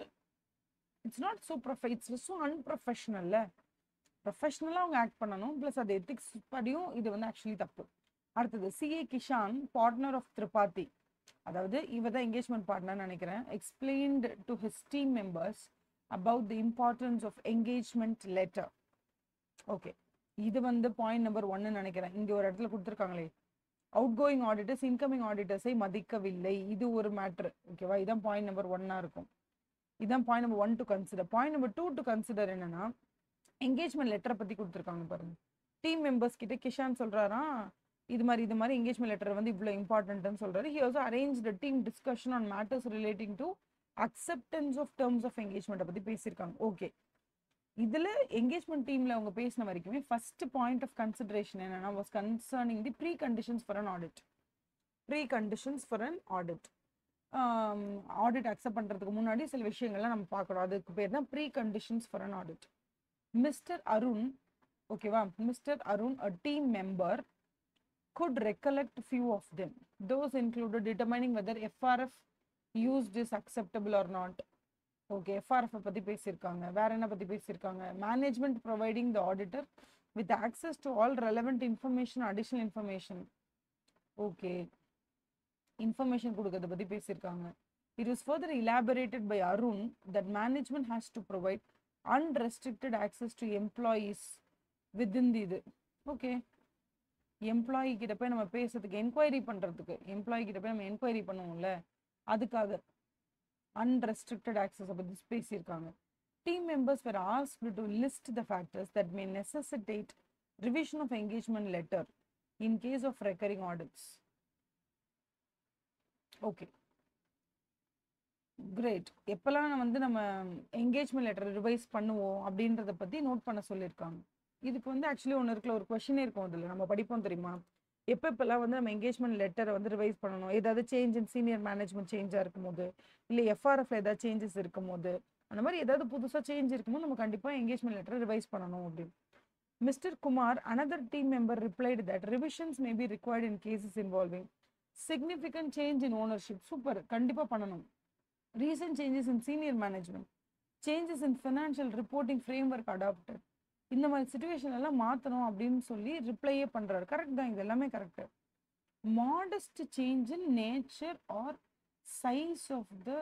it's not so it's so அன்ப்ரொஃபஷனல்ல. ப்ரொஃபஷனலாக அவங்க ஆக்ட் பண்ணணும், ப்ளஸ் அது எத்திக்ஸ் படியும் இது வந்து ஆக்சுவலி தப்பு. அடுத்தது CA Kishan, partner of Tripathi, அதாவது இவர் தான் என்கேஜ்மெண்ட் பார்ட்னர்னு நினைக்கிறேன், explained to his team members about the importance of engagement letter. Okay, இது வந்து பாயிண்ட் நம்பர் 1 நினைக்கிறேன். இங்கே ஒரு இடத்துல கொடுத்துருக்காங்களே, அவுட் கோயிங் ஆடிட்டர்ஸ் இன்கமிங் ஆடிட்டர்ஸை மதிக்கவில்லை, இது ஒரு மேட்ரு. ஓகேவா, இதான் பாயிண்ட் நம்பர் 1 இருக்கும். இதான் point number 1 to consider. Point number 2 to consider என்னன்னா, என்கேஜ்மெண்ட் லெட்டரை பற்றி கொடுத்துருக்காங்க பாருங்க. டீம் மெம்பர்ஸ் கிட்ட கிஷான் சொல்றாராம், இது மாதிரி என்கேஜ்மெண்ட் லெட்டர் வந்து இவ்வளோ இம்பார்ட்டன்ட்னு சொல்றாரு. He also arranged a team discussion on matters relating to acceptance of terms of engagement பற்றி பேசியிருக்காங்க. ஓகே, இதுல என்கேஜ்மெண்ட் டீம்ல அவங்க பேசின வரைக்குமே ஃபர்ஸ்ட் பாயிண்ட் ஆஃப் கன்சிடரேஷன் என்னன்னா was concerning the pre conditions for an audit. Audit accept பண்ணுறதுக்கு முன்னாடி சில விஷயங்கள்லாம் நம்ம பார்க்கணும். அதுக்கு பேர் தான் pre conditions for an audit. Mister Arun, ஓகேவா, mister Arun, a team member could recollect few of them. Those included determining whether FRF used is acceptable or not. Okay, FRF பற்றி பேசியிருக்காங்க. வேற என்ன பற்றி பேசியிருக்காங்க? Management providing the auditor with access to all relevant information, additional information. Okay, information கொடுக்கறத பற்றி பேசியிருக்காங்க. It was further elaborated by Arun that management has to provide unrestricted access to employees within the இது. ஓகே, எம்ப்ளாயி கிட்ட போய் நம்ம பேசுறதுக்கு, என்கொயரி பண்ணுறதுக்கு, எம்ப்ளாயி கிட்ட போய் நம்ம என்கொயரி பண்ணுவோம்ல, அதுக்காக அன்ரெஸ்ட்ரிக்டட் ஆக்சஸ் பற்றி பேசியிருக்காங்க. Team members were asked to list the factors that may necessitate revision of engagement letter in case of recurring audits. Okay, great. எப்பெல்லாம் வந்து நம்ம என்கேஜ்மெண்ட் லெட்டர் ரிவைஸ் பண்ணுவோம் அப்படின்றத பற்றி நோட் பண்ண சொல்லியிருக்காங்க. இதுக்கு வந்து ஆக்சுவலி ஒன்று இருக்குல்ல, ஒரு கொஷினே இருக்கும் அதில், நம்ம படிப்போம் தெரியுமா, எப்பப்பெல்லாம் வந்து நம்ம என்கேஜ்மெண்ட் லெட்டரை வந்து ரிவைஸ் பண்ணணும், ஏதாவது சேஞ்ச் இன் சீனியர் மேனேஜ்மெண்ட் சேஞ்சாக இருக்கும் போது, இல்லை எஃப்ஆர்எஃப்ல ஏதாவது சேஞ்சஸ் இருக்கும் போது, அந்த மாதிரி ஏதாவது புதுசாக சேஞ்ச் இருக்கும்போது நம்ம கண்டிப்பாக என்கேஜ்மெண்ட் லெட்டரை ரிவைஸ் பண்ணணும் அப்படின்னு. Mister Kumar, another team member, replied that revisions may be required in cases involving significant change in ownership. Super, கண்டிப்பாக பண்ணணும். Recent changes in senior management, changes in financial reporting framework adopted. இந்த மாதிரி சுச்சுவேஷன் எல்லாம் மாற்றணும் அப்படின்னு சொல்லி ரிப்ளையே பண்ணுறாரு. கரெக்ட் தான், இது எல்லாமே correct. Modest change in nature or size of the,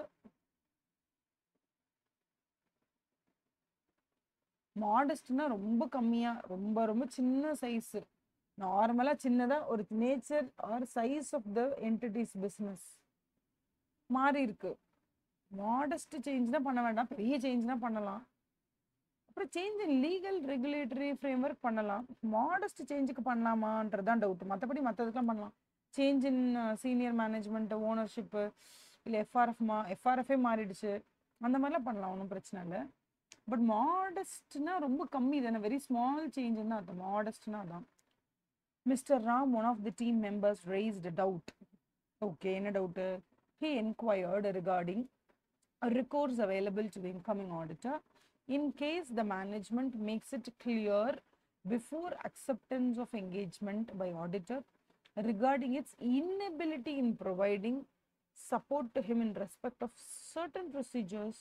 மாடஸ்ட்னா ரொம்ப கம்மியாக, ரொம்ப ரொம்ப சின்ன சைஸு, நார்மலாக சின்னதாக ஒரு nature or size of the entity's business மாறி இருக்கு. மாடஸ்ட் சேஞ்ச்னா பண்ண வேண்டாம், பெரிய சேஞ்ச்னா பண்ணலாம். அப்புறம் change in legal regulatory framework பண்ணலாம். மாடஸ்ட் சேஞ்சுக்கு பண்ணலாமான்றது தான் டவுட். மற்றபடி மற்றதுக்கெலாம் பண்ணலாம். Change in senior management ownership, இல்லை எஃப்ஆர்எஃப்ஏ மாறிடுச்சு, அந்த மாதிரிலாம் பண்ணலாம், ஒன்றும் பிரச்சனை இல்லை. பட் மாடஸ்ட்னா ரொம்ப கம்மி தானே, வெரி ஸ்மால் சேஞ்சுன்னு அர்த்தம் மாடஸ்ட்னா தான். Mister Ram, one of the team members, raised a doubt. Okay, என்ன doubt? He inquired regarding a recourse available to the incoming auditor in case the management makes it clear before acceptance of engagement by auditor regarding its inability in providing support to him in respect of certain procedures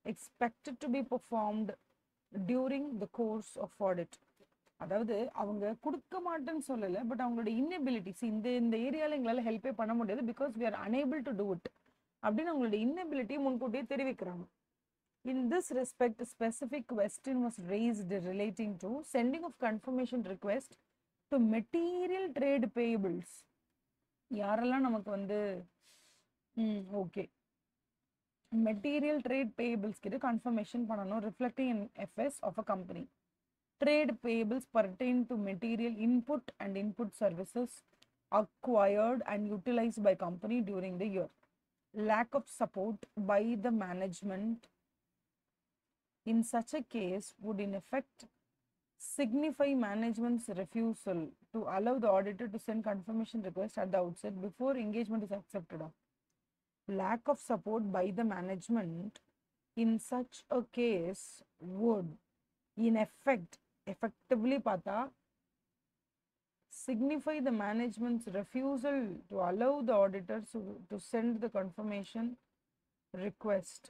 expected to be performed during the course of audit. அதாவது அவங்க கொடுக்க மாட்டேன்னு சொல்லலை, பட் அவங்களோட இன்னபிலிட்டிஸ், இந்த ஏரியாவில் எங்களால் ஹெல்ப்பே பண்ண முடியாது, because we are unable to do it அப்படின்னு அவங்களோட இன்னபிலிட்டியை முன்கூட்டியே தெரிவிக்கிறாங்க. In this respect, a specific question was raised relating to sending of confirmation request to material trade payables. யாரெல்லாம் நமக்கு வந்து ஓகே மெட்டீரியல் ட்ரேட் பேயபிள்ஸ் கிட்ட கன்ஃபர்மேஷன் பண்ணணும், reflecting in FS of a company. Trade payables pertain to material input and input services acquired and utilized by company during the year. Lack of support by the management in such a case would in effect signify management's refusal to allow the auditor to send confirmation request at the outset before engagement is accepted. Lack of support by the management in such a case would in effect, effectively பார்த்தா, signify the management's refusal to allow the auditors to send the confirmation request.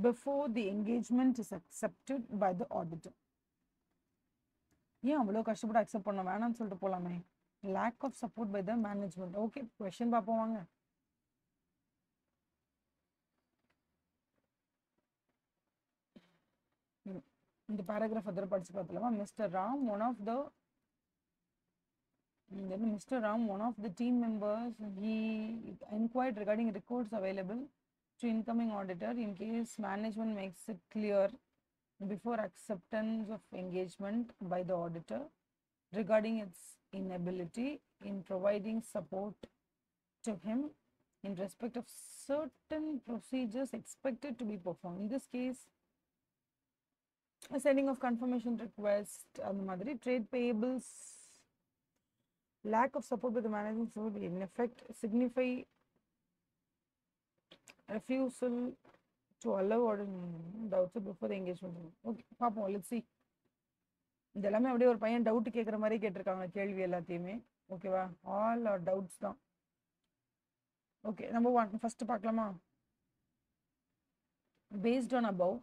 Before the engagement is accepted by the auditor. ஏன் அவ்வளோ கஷ்டப்பட்டு அக்செப்ட் பண்ண வேணாம்னு சொல்லிட்டு போகலாமே. Lack of support by the management. Okay, question பார்ப்போம் வாங்க. இந்த பேராகிராஃப் அதில் படிச்சு பார்த்துலாமா. Mister Ram, one of the team members, he inquired regarding records available to incoming auditor in case management makes it clear before acceptance of engagement by the auditor regarding its inability in providing support to him in respect of certain procedures expected to be performed. In this case, sending of confirmation request, அந்த மாதிரி trade payables lack of support by the management would in effect signify refusal to allow or doubts before the engagement. Okay, பாப்போம், let's see. இது எல்லாமே அப்படியே ஒரு பையன் டவுட் கேட்குற மாதிரி கேட்டிருக்காங்க கேள்வி எல்லாத்தையுமே. ஓகேவா, ஆல் ஆர் டவுட்ஸ் தான். ஓகே, நம்பர் 1 ஃபர்ஸ்ட் பார்க்கலாமா? Based on above,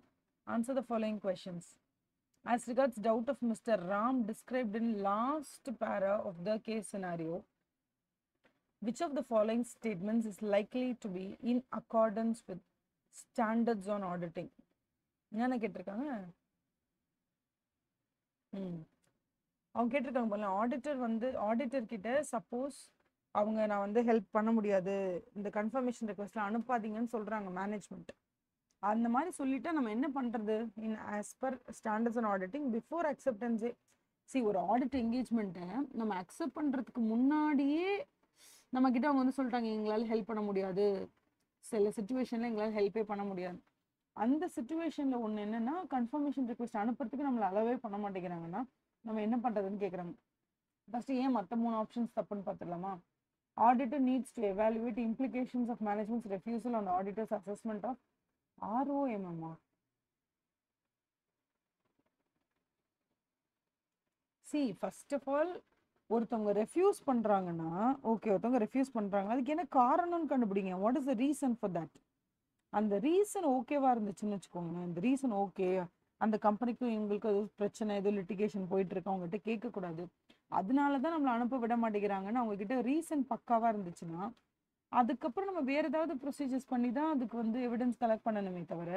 answer the following questions. As regards doubt of Mr. Ram described in last para of the case scenario, which of the following statements is likely to be in accordance with standards on auditing? என்ன கேட்டிருக்காங்க? அவங்க கேட்டிருக்காங்க போல, ஆடிட்டர் வந்து ஆடிட்டர் கிட்ட சப்போஸ் அவங்க நான் வந்து ஹெல்ப் பண்ண முடியாது, இந்த கன்ஃபர்மேஷன் ரெக்வஸ்ட்லாம் அனுப்பாதீங்கன்னு சொல்றாங்க மேனேஜ்மெண்ட். அந்த மாதிரி சொல்லிட்டா நம்ம என்ன பண்றது? In as per standards and auditing before அக்செப்டன்ஸே. சி, ஒரு ஆடிட் என்கேஜ்மெண்ட்டை நம்ம அக்செப்ட் பண்றதுக்கு முன்னாடியே நம்ம கிட்ட அவங்க வந்து சொல்லிட்டாங்க எங்களால் ஹெல்ப் பண்ண முடியாது, சில சுச்சுவேஷன்ல எங்களால் ஹெல்ப்பே பண்ண முடியாது. அந்த சுச்சுவேஷன்ல ஒன்று என்னன்னா, கன்ஃபர்மேஷன் ரிக்வெஸ்ட் அனுப்புறதுக்கு நம்மளை அலோவே பண்ண மாட்டேங்கிறாங்கன்னா நம்ம என்ன பண்றதுன்னு கேட்குறாங்க. ஃபர்ஸ்ட் ஏன் மற்ற 3 ஆப்ஷன்ஸ் தப்புன்னு பார்த்துடலாமா? Auditor needs to evaluate implications of management's refusal on the auditor's assessment of ROMMR. See, first of all, ஒருத்தவங்க ரெஃப்யூஸ் பண்றாங்கன்னா ஓகே, ஒருத்தவங்க ரெஃப்யூஸ் பண்றாங்க, அதுக்கு என்ன காரணம்னு கண்டுபிடிங்க. What is the reason for that? அந்த ரீசன் ஓகேவா இருந்துச்சுன்னு வச்சுக்கோங்க, இந்த ரீசன் ஓகே, அந்த கம்பெனிக்கும் எங்களுக்கு அது பிரச்சனை, ஏதோ லிட்டிகேஷன் போயிட்டு இருக்கு, அவங்ககிட்ட கேட்கக்கூடாது, அதனால தான் நம்மளை அனுப்ப விட மாட்டேங்கிறாங்கன்னு அவங்க கிட்ட ரீசன் பக்காவா இருந்துச்சுன்னா, அதுக்கப்புறம் நம்ம வேற ஏதாவது ப்ரொசீஜர்ஸ் பண்ணி தான் அதுக்கு வந்து எவிடன்ஸ் கலெக்ட் பண்ணணுமே தவிர,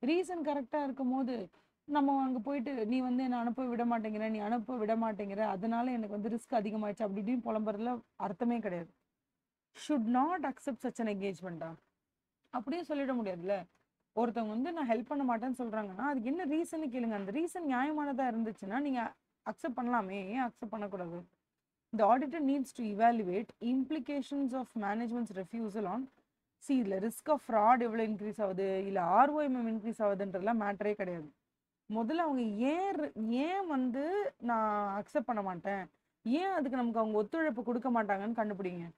ரீசன் கரெக்டா இருக்கும் போது நம்ம அங்கே போயிட்டு நீ வந்து என்னை அனுப்ப விட மாட்டேங்கிற, நீ அனுப்ப விட மாட்டேங்கிற, அதனால எனக்கு வந்து ரிஸ்க் அதிகமாயிடுச்சு அப்படி இப்படின்னு புலம்புறதுல அர்த்தமே கிடையாது. Should not accept such an என்கேஜ்மெண்டா அப்படியே சொல்லிட முடியாதுல்ல. ஒருத்தவங்க வந்து நான் ஹெல்ப் பண்ண மாட்டேன்னு சொல்றாங்கன்னா அதுக்கு என்ன ரீசன் கேளுங்க. அந்த ரீசன் நியாயமானதா இருந்துச்சுன்னா நீங்க அக்செப்ட் பண்ணலாமே, ஏன் அக்செப்ட் பண்ணக்கூடாது? The auditor needs to evaluate implications of management's refusal on, see, இல்லை ரிஸ்க் ஆஃப் ஃப்ராட் எவ்வளோ இன்க்ரீஸ் ஆகுது, இல்லை ROMM இன்க்ரீஸ் ஆகுதுன்றதுலாம் மேட்டரே கிடையாது. முதல்ல அவங்க ஏன் வந்து நான் அக்செப்ட் பண்ண மாட்டேன், ஏன் அதுக்கு நமக்கு அவங்க ஒத்துழைப்பு கொடுக்க மாட்டாங்கன்னு கண்டுபிடிங்க.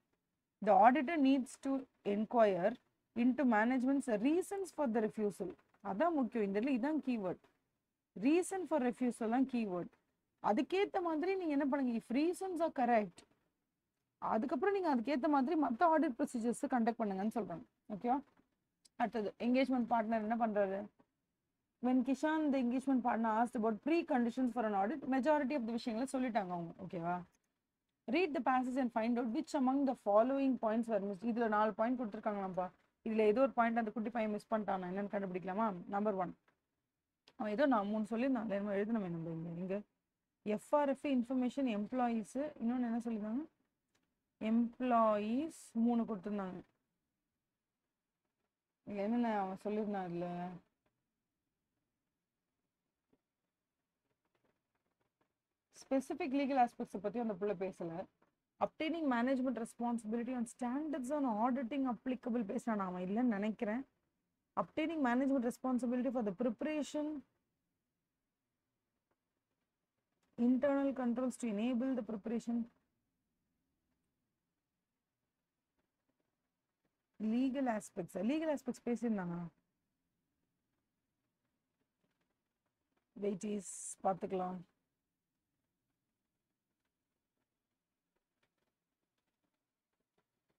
The auditor needs to inquire into management's reasons for the refusal. அதான் முக்கியம், இந்த இதான் கீவேர்ட். ரீசன் ஃபார் ரெஃப்யூசல் தான் கீவேர்ட். அதுக்கேற்ற மாதிரி நீங்கள் என்ன பண்ணுங்க, இஃப் ரீசன்ஸ் ஆர் கரெக்ட், அதுக்கப்புறம் நீங்கள் அதுக்கேற்ற மாதிரி மற்ற ஆடிட் ப்ரொசீஜர்ஸ் கண்டக்ட் பண்ணுங்கன்னு சொல்கிறாங்க. ஓகேவா? அடுத்தது என்கேஜ்மெண்ட் பார்ட்னர் என்ன பண்ணுறாரு? when Kishan the engagement partner asked about pre-conditions for an audit, majority of the விஷயங்களை சொல்லிட்டாங்க அவங்க. ஓகேவா? read the passage and find out which among the following points were missed. இதில் 4 பாயிண்ட் கொடுத்துருக்காங்களாம்ப்பா, இதில் ஏதோ ஒரு பாயிண்ட் அந்த குட்டி பையன் மிஸ் பண்ணிட்டான், என்னன்னு கண்டுபிடிக்கலாமா? நம்பர் 1, அவன் ஏதோ நான் 3 சொல்லியிருந்தான், என்ன எழுதணும் நம்ம இங்கே FRF இன்ஃபர்மேஷன் எம்ப்ளாயீஸு, இன்னொன்று என்ன சொல்லியிருந்தாங்க, எம்ப்ளாயீஸ் 3 கொடுத்துருந்தாங்க. என்னென்ன அவன் சொல்லியிருந்தான் இல்லை, ஸ்பெசிஃபிக் லீகல் ஆஸ்பெக்ட்ஸை பற்றி அந்த பிள்ளை பேசலை. obtaining management responsibility on standards on auditing applicable பேசுறான், அவன் இல்லைன்னு நினைக்கிறேன். obtaining management responsibility for the preparation internal controls to enable the preparation, legal aspects பேசியிருந்தாங்க. வெயிட் இஸ் பார்த்துக்கலாம்.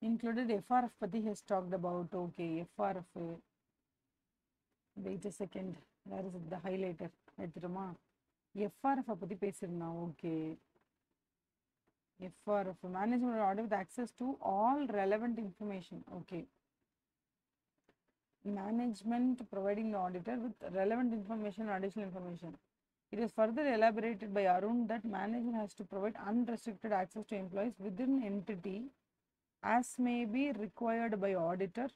included FRF பத்தி has talked about. okay, FRF, wait a second, where is it, the highlighter எடுத்துட்டோமா? FRF பத்தி பேசியிருந்தான். Okay, FRF management audit with access to all relevant information. okay, management providing the auditor with relevant information and additional information. It is further elaborated by Arun that management has to provide unrestricted access to employees within entity as may be required by auditor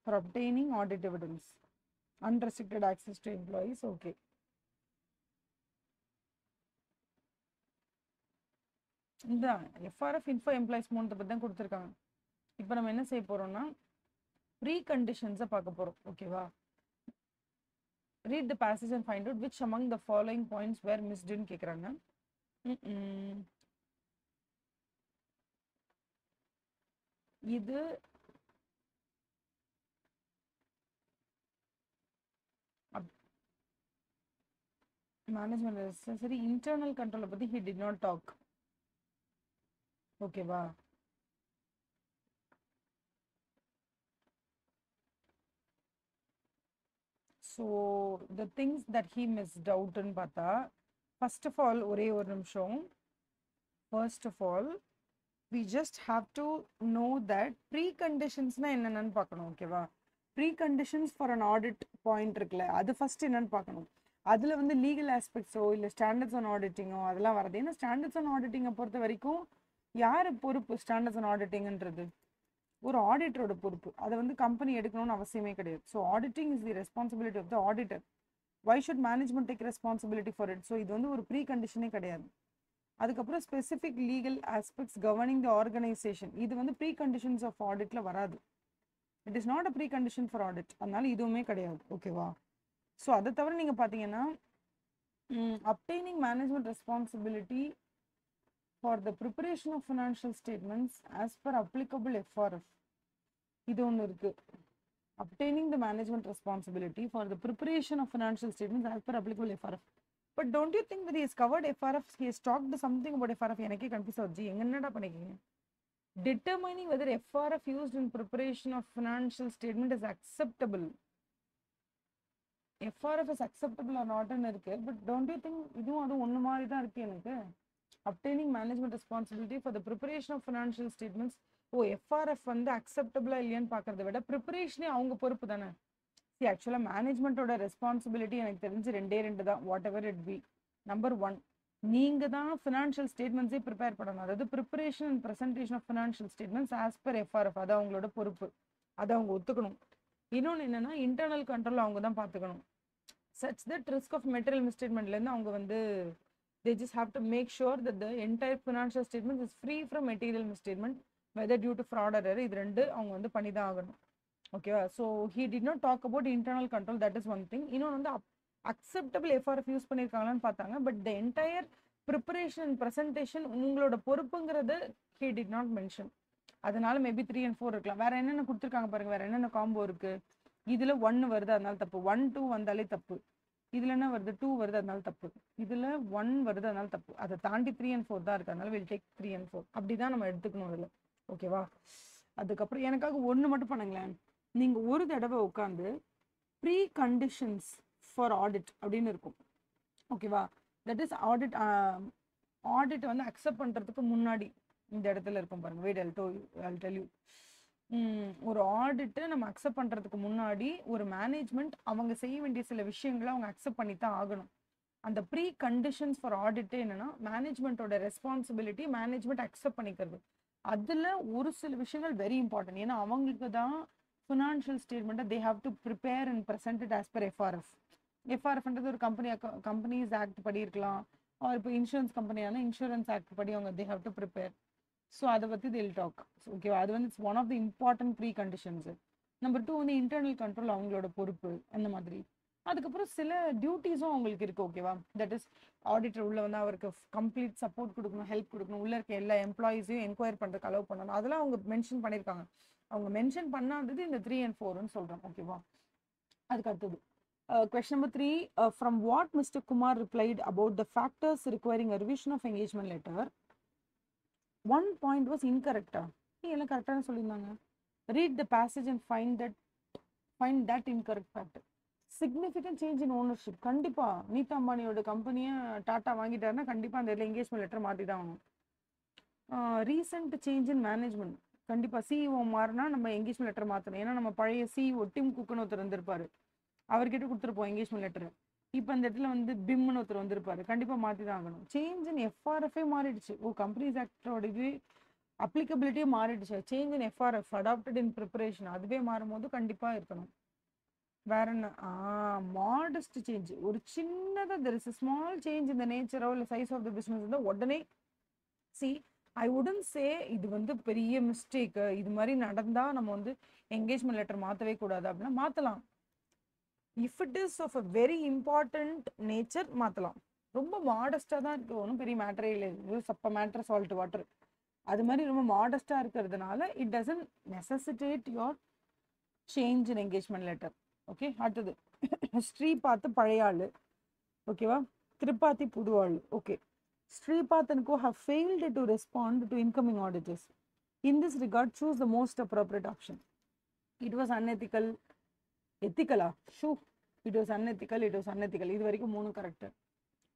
for obtaining audit evidence. Unrestricted access to employees. okay, இந்த FRF info employees 3 பத்தி தான் கொடுத்துருக்காங்க. இப்போ நம்ம என்ன செய்ய போறோம்னா ப்ரீ கண்டிஷன்ஸை பார்க்க போறோம். ஓகேவா? read the passage and find out which among the following points were missed ன்னு கேட்குறாங்க. இது மேனேஜ்மெண்ட் சரி இன்டர்னல் கண்ட்ரோலை பற்றி ஹி டிட் நாட் டாக் ஓகேவா so the things that he missed அவுட்னு பார்த்தா ஃபர்ஸ்ட் ஆஃப் ஆல் ஒரே ஒரு நிமிஷம் first of all we just have to know that ப்ரீ கண்டிஷன்ஸ்னால் என்னென்னு பார்க்கணும் ஓகேவா pre conditions for an audit point இருக்குல்ல அது ஃபர்ஸ்ட் என்னன்னு பார்க்கணும் அதில் வந்து லீகல் ஆஸ்பெக்ட்ஸோ இல்லை ஸ்டாண்டர்ட்ஸ் ஆன் ஆடிட்டிங்கோ அதெல்லாம் வரது ஏன்னா ஸ்டாண்டர்ட்ஸ் ஆன் ஆடிட்டிங்கை பொறுத்த வரைக்கும் யார் பொறுப்பு ஸ்டாண்டர்ட்ஸ் ஆன் ஆடிட்டிங்ன்றது ஒரு ஆடிட்டரோட பொறுப்பு அதை வந்து கம்பெனி எடுக்கணும்னு அவசியமே கிடையாது so auditing is the responsibility of the auditor why should management take responsibility for it so இது வந்து ஒரு ப்ரீ கண்டிஷனே கிடையாது அதுக்கப்புறம் specific legal aspects governing the organization இது வந்து ப்ரீ கண்டிஷன்ஸ் ஆஃப் ஆடிட்டில் வராது it is not a precondition for audit அதனால இதுவுமே கிடையாது ஓகேவா ஸோ அதை தவிர நீங்கள் பார்த்தீங்கன்னா obtaining management responsibility for the preparation of financial statements as per applicable FRF இது ஒன்று இருக்குது obtaining the management responsibility for the preparation of financial statements as per applicable FRF but don't you think that is covered FRF he has talked something about FRF எனக்கே கன்ஃபியூஸ் ஆச்சு எங்க என்னடா பண்ணிக்கிங்க determining whether FRF used in preparation of financial statement is acceptable. FRF is acceptable or not ன்னு இருக்கு but don't you think இதுவும் அது ஒன்று மாதிரி தான் இருக்கு எனக்கு obtaining management responsibility for the preparation of financial statements FRF வந்து acceptable இல்லையான்னு பார்க்கறத விட ப்ரிப்பரேஷனே அவங்க பொறுப்பு தானே ஆக்சுவலாக மேனேஜ்மெண்ட்டோட ரெஸ்பான்சிபிலிட்டி எனக்கு தெரிஞ்சு ரெண்டு தான் whatever it be number 1 நீங்க தான் ஃபினான்ஷியல் ஸ்டேட்மெண்ட்ஸே ப்ரிப்பேர் பண்ணணும் அதாவது preparation and presentation of financial statements as per FRF அது அவங்களோட பொறுப்பு அதை அவங்க ஒத்துக்கணும் இன்னொன்று என்னன்னா இன்டர்னல் கண்ட்ரோல் அவங்க தான் பார்த்துக்கணும் such that risk of material மிஸ்டேட்மெண்ட்லேருந்து அவங்க வந்து they just have to make sure that the entire financial statement is free from material misstatement whether due to fraud or error இது ரெண்டு அவங்க வந்து பண்ணி தான் ஆகணும் ஓகேவா so he did not talk about internal control that is one thing இன்னொன்று வந்து அக்செப்டபிள் எஃப்ஆர்எஃப் யூஸ் பண்ணியிருக்காங்களான்னு பார்த்தாங்க but the entire preparation and presentation உங்களோட பொறுப்புங்கிறது ஹி டிட் நாட் மென்ஷன் அதனால மேபி 3 and 4 இருக்கலாம் வேற என்னென்ன கொடுத்துருக்காங்க பாருங்க வேற என்னென்ன காம்போ இருக்கு இதுல 1 வருது அதனால தப்பு 1 2 வந்தாலே தப்பு இதுல என்ன வருது 2 வருது அதனால தப்பு இதுல 1 வருது அதனால தப்பு அதை தாண்டி 3 and 4 தான் இருக்கு அதனால வில் டேக் 3 and 4 அப்படிதான் நம்ம எடுத்துக்கணும் இதுல ஓகேவா அதுக்கப்புறம் எனக்காக ஒன்று மட்டும் பண்ணுங்களேன் நீங்க ஒரு தடவை உட்காந்து ப்ரீ கண்டிஷன்ஸ் ஃபார் ஆடிட் அப்படின்னு இருக்கும் ஓகேவா தட் இஸ் ஆடிட் ஆடிட் வந்து அக்செப்ட் பண்ணுறதுக்கு முன்னாடி இந்த இடத்துல இருக்கும் பாருங்க வெயிட் I'll tell you ஒரு ஆடிட்டை நம்ம அக்செப்ட் பண்ணுறதுக்கு முன்னாடி ஒரு மேனேஜ்மெண்ட் அவங்க செய்ய வேண்டிய சில விஷயங்களை அவங்க அக்செப்ட் பண்ணி தான் ஆகணும் அந்த ப்ரீ கண்டிஷன்ஸ் ஃபார் ஆடிட்டு என்னன்னா மேனேஜ்மெண்ட்டோட ரெஸ்பான்சிபிலிட்டி மேனேஜ்மெண்ட் அக்செப்ட் பண்ணிக்கிறது அதில் ஒரு சில விஷயங்கள் வெரி இம்பார்ட்டன்ட் ஏன்னா அவங்களுக்கு தான் ஃபினான்ஷியல் ஸ்டேட்மெண்ட்டை they have to prepare and present it as per எஃப்ஆர்எஃப்ன்றது ஒரு கம்பெனிஸ் ஆக்ட் படி இருக்கலாம் இப்போ இன்சூரன்ஸ் கம்பெனியான இன்சூரன்ஸ் ஆக்ட் படி அவங்க they have to prepare so அதை பற்றி தில் டாக் ஓகேவா அது வந்து it's one of the important preconditions number 2 வந்து இன்டர்னல் கண்ட்ரோல் அவங்களோட பொறுப்பு அந்த மாதிரி அதுக்கப்புறம் சில டியூட்டிஸும் அவங்களுக்கு இருக்குது ஓகேவா தட் இஸ் ஆடிட்டர் உள்ள வந்து அவருக்கு கம்ப்ளீட் சப்போர்ட் கொடுக்கணும் ஹெல்ப் கொடுக்கணும் உள்ள இருக்க எல்லா எம்ப்ளாயிஸையும் என்கொயர் பண்ணுறதுக்கு அலோவ் பண்ணணும் அதெல்லாம் அவங்க மென்ஷன் பண்ணியிருக்காங்க அவங்க மென்ஷன் பண்ணாதது இந்த 3 and 4ன்னு சொல்கிறோம் ஓகேவா அதுக்கு அடுத்தது question number 3 from what Mr. Kumar replied about the factors requiring a revision of engagement letter one point was incorrect எல்லாம் கரெக்டான சொல்லியிருந்தாங்க read the passage and find that incorrect factor significant change in ownership கண்டிப்பா நீதா அம்பானியோட கம்பெனியை டாடா வாங்கிட்டாருன்னா கண்டிப்பா அந்த இதில் என்கேஜ்மெண்ட் லெட்டர் மாற்றி தான் ஆகணும் ரீசெண்ட் சேஞ்ச் இன் மேனேஜ்மெண்ட் கண்டிப்பா சிஇஓ மாறினா நம்ம என்கேஜ்மெண்ட் லெட்டர் மாற்றணும் ஏன்னா நம்ம பழைய சிஇஓ டிம் குக்குன்னு ஒருத்தர் இருந்திருப்பாரு அவர்கிட்ட கொடுத்துருப்போம் என்கேஜ்மெண்ட் லெட்டர் இப்போ அந்த இடத்துல வந்து பிம்னு ஒருத்தர் வந்திருப்பாரு கண்டிப்பாக மாற்றி தான் ஆகணும் சேஞ்ச் இன் எஃப்ஆர்எஃபே மாறிடுச்சு கம்பெனிஸ் ஆக்டோட இது அப்ளிகபிலிட்டியே மாறிடுச்சு change in FRF adopted in preparation அதுவே மாறும்போது கண்டிப்பாக இருக்கணும் வேற என்ன மாடஸ்ட் சேஞ்ச் ஒரு சின்னதாக தெர் இஸ் ஸ்மால் சேஞ்ச் இந்த நேச்சரோ இல்லை சைஸ் ஆஃப் த பிஸ்னஸ் இருந்தால் உடனே ஐ வுடன்ட் சே இது வந்து பெரிய மிஸ்டேக் இது மாதிரி நடந்தால் நம்ம வந்து என்கேஜ்மெண்ட் லெட்டர் மாற்றவே கூடாது அப்படின்னா மாற்றலாம் if it is of a very important nature மாற்றலாம் ரொம்ப மாடஸ்ட்டாக தான் இருக்குது, ஒன்றும் பெரிய மேட்டரே இல்லை, இது சப்ப மேட்டர் சால்ட் வாட்டர் அது மாதிரி ரொம்ப மாடஸ்ட்டாக இருக்கிறதுனால it doesn't necessitate your change in engagement letter. Okay, அடுத்தது ஸ்ரீபாத் பழைய ஆள், ஓகேவா, திரிபாதி புது ஆள். Okay, Sripath and co have failed to respond to incoming auditors. In this regard, choose the most appropriate option. It was unethical. Ethical? Shoo. It was unethical. It was unethical. இது வரைக்கும் மூணு correct.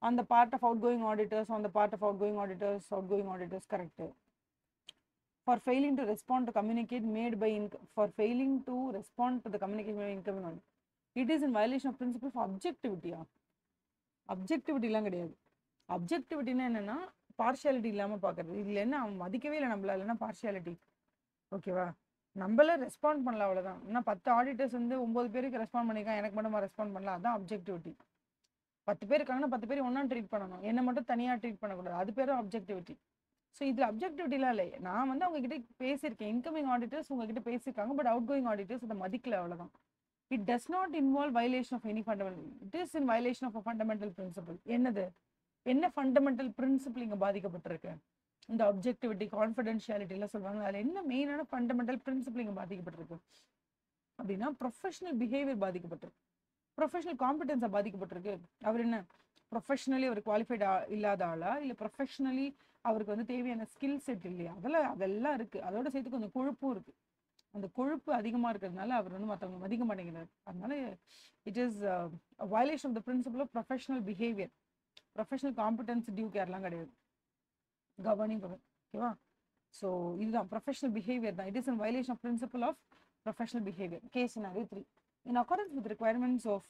On the part of outgoing auditors, correct. For failing to respond to communicate made by for failing to respond to the communication by incoming auditor. It is in violation of principle of objectivity. Objectivity எல்லாம் கிடையாது. அப்ஜெக்டிவிட்டினா என்னன்னா பார்ஷியாலிட்டி இல்லாமல் பார்க்கறது. இதில் என்ன, அவன் மதிக்கவே இல்லை நம்மள, இல்லைன்னா பார்ஷியாலிட்டி. ஓகேவா, நம்மள ரெஸ்பாண்ட் பண்ணல, அவ்வளோதான். ஆனால் 10 ஆடிட்டர்ஸ் வந்து 9 பேருக்கு ரெஸ்பாண்ட் பண்ணியிருக்கான், எனக்கு மட்டும் ரெஸ்பாண்ட் பண்ணல, அதான் அப்ஜெக்டிவிட்டி. 10 பேர் இருக்காங்கன்னா 10 பேர் ஒன்றா ட்ரீட் பண்ணணும், என்னை மட்டும் தனியாக ட்ரீட் பண்ணக்கூடாது, அது பேர் தான் அப்ஜெக்டிவிட்டி. ஸோ இதில் அப்ஜெக்டிவிட்டிலாம் இல்லை. நான் வந்து அவங்ககிட்ட பேசியிருக்கேன், இன்கமிங் ஆடிட்டர்ஸ் உங்ககிட்ட பேசியிருக்காங்க, பட் அவுட் கோயிங் ஆடிட்டர்ஸ் அதை மதிக்கல, அவ்வளோதான். It does not involve violation of any fundamental, it is in violation of a fundamental principle. என்னது, என்ன ஃபண்டமெண்டல் பிரின்சிபிள் இங்கே பாதிக்கப்பட்டிருக்கு? இந்த அப்ஜெக்டிவிட்டி, கான்ஃபிடென்ஷியாலிட்டிலாம் சொல்லுவாங்க, அதில் என்ன மெயினான ஃபண்டமெண்டல் பிரின்சிபிள் இங்கே பாதிக்கப்பட்டிருக்கு அப்படின்னா ப்ரொஃபஷனல் பிஹேவியர் பாதிக்கப்பட்டிருக்கு, ப்ரொஃபஷனல் காம்பிடன்ஸை பாதிக்கப்பட்டிருக்கு. அவர் என்ன ப்ரொஃபஷனலி அவர் குவாலிஃபைட் இல்லாத ஆளா, இல்லை ப்ரொஃபஷனலி அவருக்கு வந்து தேவையான ஸ்கில் செட் இல்லையா, அதெல்லாம் இருக்குது. அதோட சேர்த்து கொஞ்சம் கொழுப்பும் இருக்குது. அந்த கொழுப்பு அதிகமாக இருக்கிறதுனால அவர் வந்து மற்றவங்க மதிக்க மாட்டேங்கிறார். அதனால it is violation of the principle of professional behaviour. Professional competence due கேர்லாம் கிடையாது, கவர்னிங். ஓகேவா, ஸோ இதுதான் ப்ரொஃபஷனல் பிஹேவியர் தான். It is in violation of principle of professional behaviour. Case scenario 3. In accordance with requirements of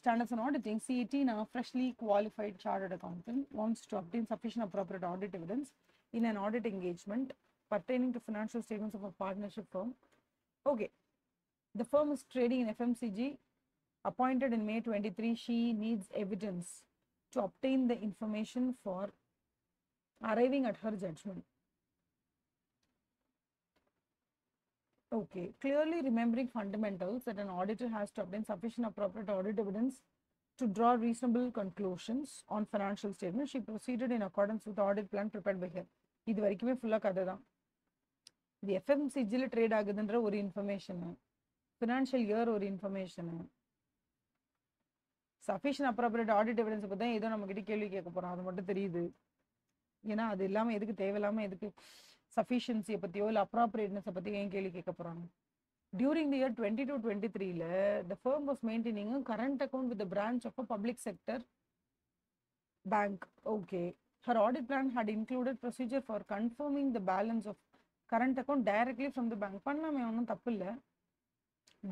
standards and auditing, CET, now freshly qualified chartered accountant, wants to obtain sufficient appropriate audit evidence in an audit engagement pertaining to financial statements of a partnership firm. Okay, the firm is trading in FMCG, appointed in May 23. She needs evidence to obtain the information for arriving at her judgment. Okay, clearly remembering fundamentals that an auditor has to obtain sufficient appropriate audit evidence to draw reasonable conclusions on financial statements, she proceeded in accordance with the audit plan prepared by her. இது வரைக்குமே ஃபுல்லாக கதை தான். இது எஃப்எம்சிஜியில் ட்ரேட் ஆகுதுன்ற ஒரு இன்ஃபர்மேஷனு, ஃபினான்ஷியல் இயர் ஒரு information, sufficient appropriate audit evidence பற்றி தான் ஏதோ நம்மக்கிட்ட கேள்வி கேட்க போகிறோம், அது மட்டும் தெரியுது. ஏன்னா அது இல்லாமல் எதுக்கு, தேவையில்லாமல் எதுக்கு சஃபிஷியன்சியை பற்றியோ இல்லை அப்ராப்ரியேட்னஸை பற்றி ஏன் கேள்வி கேட்க போகிறாங்க. During the year 22-23, the firm was maintaining a current account with the branch of a public sector bank. Okay, her audit plan had included procedure for confirming the balance of current account directly from the bank. பண்ணலாமே, ஒன்றும் தப்பு இல்லை.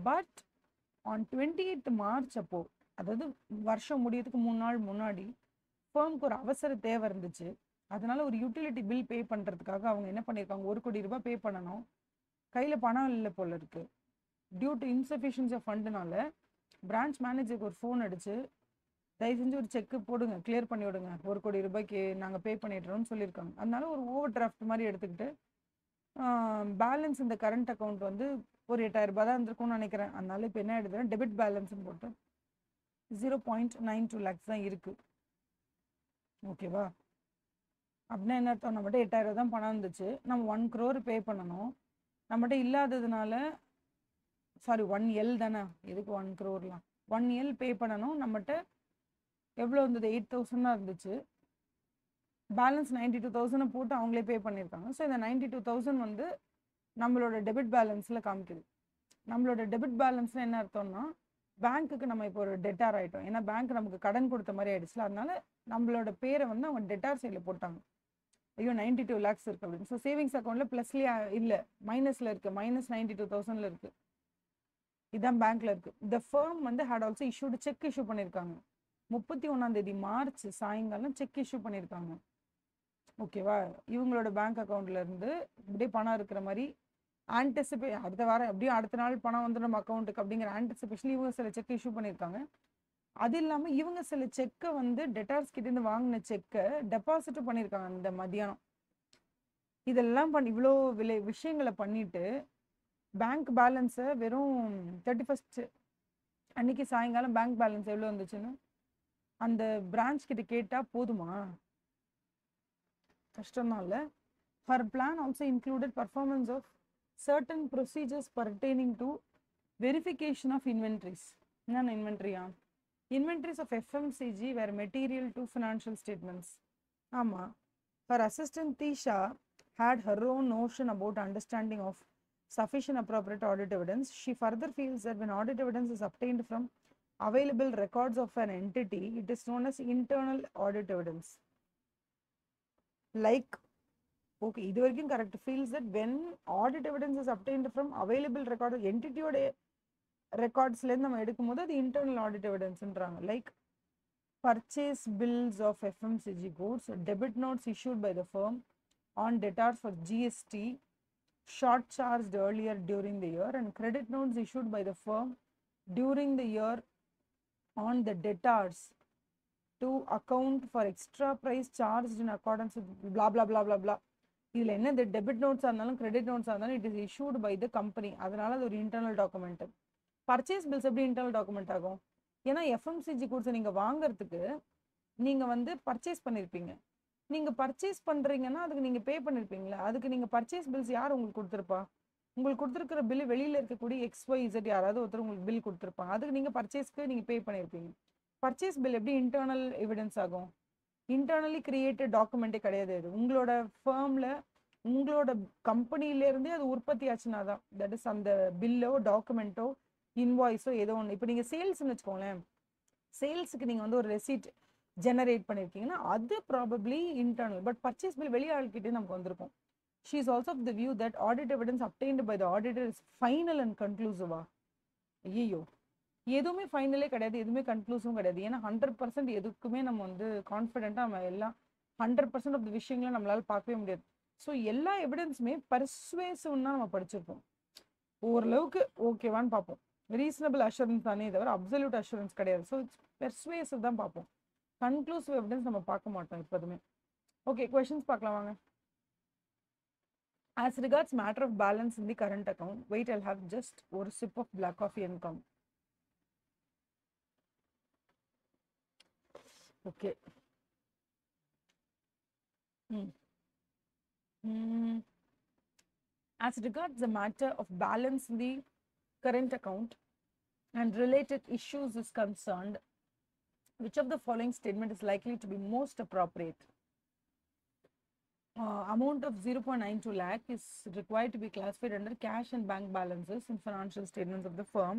பட் ஆன் 28th March அப்போ, அதாவது வருஷம் முடியறதுக்கு 3 நாள் முன்னாடி ஃபேர்முக்கு ஒரு அவசர தேவை இருந்துச்சு. அதனால ஒரு யூட்டிலிட்டி பில் பே பண்ணுறதுக்காக அவங்க என்ன பண்ணியிருக்காங்க, 1 கோடி ரூபாய் பே பண்ணணும், கையில் பணம் இல்லை போல இருக்கு. டியூ டு இன்சஃபிஷியன்சி ஆஃப் ஃபண்டுனால பிரான்ச் மேனேஜருக்கு ஒரு ஃபோன் அடிச்சு, தயவு செஞ்சு ஒரு செக்கு போடுங்க, கிளியர் பண்ணி விடுங்க, 1 கோடி ரூபாய்க்கு நாங்கள் பே பண்ணிடுறோம்னு சொல்லியிருக்காங்க. அதனால ஒரு ஓவர் டிராஃப்ட் மாதிரி எடுத்துக்கிட்டு பேலன்ஸ் இந்த கரண்ட் அக்கௌண்ட் வந்து ஒரு 8000 ரூபாய் தான் இருந்திருக்கும்னு நினைக்கிறேன். அதனால இப்போ என்ன ஆயிடுதுன்னா டெபிட் பேலன்ஸ்னு போட்டு 0.92 lakhs தான் இருக்கு. ஓகேவா, அப்படின்னா என்ன அர்த்தம், நம்மகிட்ட 8000 தான் பணம் இருந்துச்சு, நம்ம 1 crore பே பண்ணணும். நம்மகிட்ட இல்லாததுனால, சாரி 1L தானே, எதுக்கு 1 crore, 1L பே பண்ணணும். நம்மகிட்ட எவ்வளோ இருந்தது, 8000 தான் இருந்துச்சு. பேலன்ஸ் 92,000 போட்டு அவங்களே பே பண்ணியிருக்காங்க. ஸோ இந்த 92,000 வந்து நம்மளோட டெபிட் பேலன்ஸில் காமிக்குது. நம்மளோட டெபிட் பேலன்ஸில் என்ன அர்த்தம்னா, பேங்க்குக்கு நம்ம இப்போ ஒரு டெட்டார் ஆகிட்டோம். ஏன்னா பேங்க் நமக்கு கடன் கொடுத்த மாதிரி ஆயிடுச்சுல, அதனால நம்மளோட பேரை வந்து அவங்க டெட்டார் சைடில் போட்டாங்க. ஐயோ 92 lakhs இருக்குது அப்படின்னு. ஸோ சேவிங்ஸ் அக்கௌண்ட்டில் ப்ளஸ்லேயே இல்லை, மைனஸில் இருக்குது, -92,000 இருக்குது. இதுதான் பேங்க்கில் இருக்குது. இந்த ஃபேர்ம் வந்து had also issued cheque issue பண்ணியிருக்காங்க. 31 March சாயங்காலம் செக் இஷ்யூ பண்ணியிருக்காங்க. ஓகேவா, இவங்களோட பேங்க் அக்கௌண்ட்ல இருந்து இப்படியே பணம் இருக்கிற மாதிரி அடுத்த வாரம் எப்படியும் அடுத்த நாள் பணம் வந்து நம்ம அக்கௌண்ட்டுக்கு அப்படிங்கிற ஆன்டிசிபேஷன் இவங்க சில செக் இஷ்யூ பண்ணியிருக்காங்க. அது இல்லாமல் இவங்க சில செக்கை வந்து டெட்டார்ஸ் கிட்டேருந்து வாங்கின செக்கை டெபாசிட்டும் பண்ணியிருக்காங்க இந்த மதியானம். இதெல்லாம் இவ்வளோ விஷயங்களை பண்ணிட்டு பேங்க் பேலன்ஸை வெறும் 31st அன்னைக்கு சாயங்காலம் பேங்க் பேலன்ஸ் எவ்வளோ இருந்துச்சுன்னு அந்த பிரான்ச் கிட்ட கேட்டா போதுமா? கஷ்டம்தான் இல்லை? Her plan also included performance of certain procedures pertaining to verification of inventories. என்னென்ன இன்வென்ட்ரியா? Inventories of FMCG were material to financial statements. ஆமா. Her assistant Tisha had her own notion about understanding of sufficient appropriate audit evidence. She further feels that when audit evidence is obtained from available records of an entity, it is known as internal audit evidence. Like, okay, இது வரைக்கும் correct. Feels that when audit evidence is obtained from available record entity ஓட ரெக்கார்ட்ஸ்லேருந்து நம்ம எடுக்கும்போது அது internal audit evidenceன்றாங்க. Like purchase bills of FMCG goods, debit notes issued by the firm on debtors for GST, short charged earlier during the year, and credit notes issued by the firm during the year on the debtors to account for extra price charged in accordance with blah blah blah blah blah. இதில் என்ன, இந்த டெபிட் நோட்ஸாக இருந்தாலும் கிரெடிட் நோட்ஸாக இருந்தாலும் it is issued by the company, அதனால அது ஒரு இன்டர்னல் டாக்குமெண்ட். பர்ச்சேஸ் பில்ஸ் எப்படி இன்டர்னல் டாக்குமெண்ட் ஆகும்? ஏன்னா எஃப்எம்சிஜி கூட்ஸை நீங்கள் வாங்குறதுக்கு நீங்கள் வந்து பர்ச்சேஸ் பண்ணியிருப்பீங்க. நீங்கள் பர்ச்சேஸ் பண்ணுறீங்கன்னா அதுக்கு நீங்கள் பே பண்ணியிருப்பீங்களா? அதுக்கு நீங்கள் பர்ச்சேஸ் பில்ஸ் யார் உங்களுக்கு கொடுத்துருப்பா? உங்களுக்கு கொடுத்துருக்கிற பில் வெளியில் இருக்கக்கூடிய XYZ யாராவது ஒருத்தர் உங்களுக்கு பில் கொடுத்துருப்பாங்க. அதுக்கு நீங்கள் பர்ச்சேஸ்க்கு நீங்கள் பே பண்ணியிருப்பீங்க. பர்ச்சேஸ் பில் எப்படி இன்டர்னல் எவிடன்ஸ் ஆகும்? இன்டர்னலி கிரியேட்டட் டாக்குமெண்ட்டே கிடையாது. அது உங்களோட ஃபேர்மில் உங்களோட கம்பெனிலேருந்தே அது உற்பத்தி ஆச்சுன்னா தான் தட் இஸ் அந்த பில்லோ டாக்குமெண்ட்டோ இன்வாய்ஸோ ஏதோ ஒன்று. இப்போ நீங்கள் சேல்ஸ்ன்னு வச்சுக்கோங்களேன், சேல்ஸுக்கு நீங்கள் வந்து ஒரு ரெசிப்ட் ஜெனரேட் பண்ணியிருக்கீங்கன்னா அது probably internal. But purchase bill வெளி ஆள்கிட்டே நமக்கு வந்திருக்கும். She is also of the view that audit evidence obtained by the auditor is final and கன்க்ளூசிவா? ஐயோ, எதுவுமே ஃபைனலே கிடையாது, எதுவுமே கன்க்ளூசிவும் கிடையாது. ஏன்னா 100% எதுக்குமே நம்ம வந்து கான்ஃபிடென்ட்டாக நம்ம எல்லாம் 100% ஆஃப் த விஷயங்களை நம்மளால பார்க்கவே முடியாது. ஸோ எல்லா எவிடன்ஸுமே பர்சுவேசிவ்னு தான் நம்ம படிச்சிருப்போம். ஓரளவுக்கு ஓகேவான்னு பார்ப்போம். ரீசனபிள் அஷூரன்ஸ் தானே தவிர அப்சல்யூட் அஷூரன்ஸ் கிடையாது. ஸோ இட்ஸ் பெர்சுவேசிவ் தான் பார்ப்போம். கன்க்ளூசிவ் எவிடன்ஸ் நம்ம பார்க்க மாட்டோம் எப்போதுமே. ஓகே, கொஷின்ஸ் பார்க்கலாம் வாங்க. As regards matter of balance in the current account, wait, I'll have just ஒரு sip of black coffee and come. Okay. As regards the matter of balance in the current account and related issues is concerned, which of the following statement is likely to be most appropriate? Amount of 0.92 lakh is required to be classified under cash and bank balances in financial statements of the firm.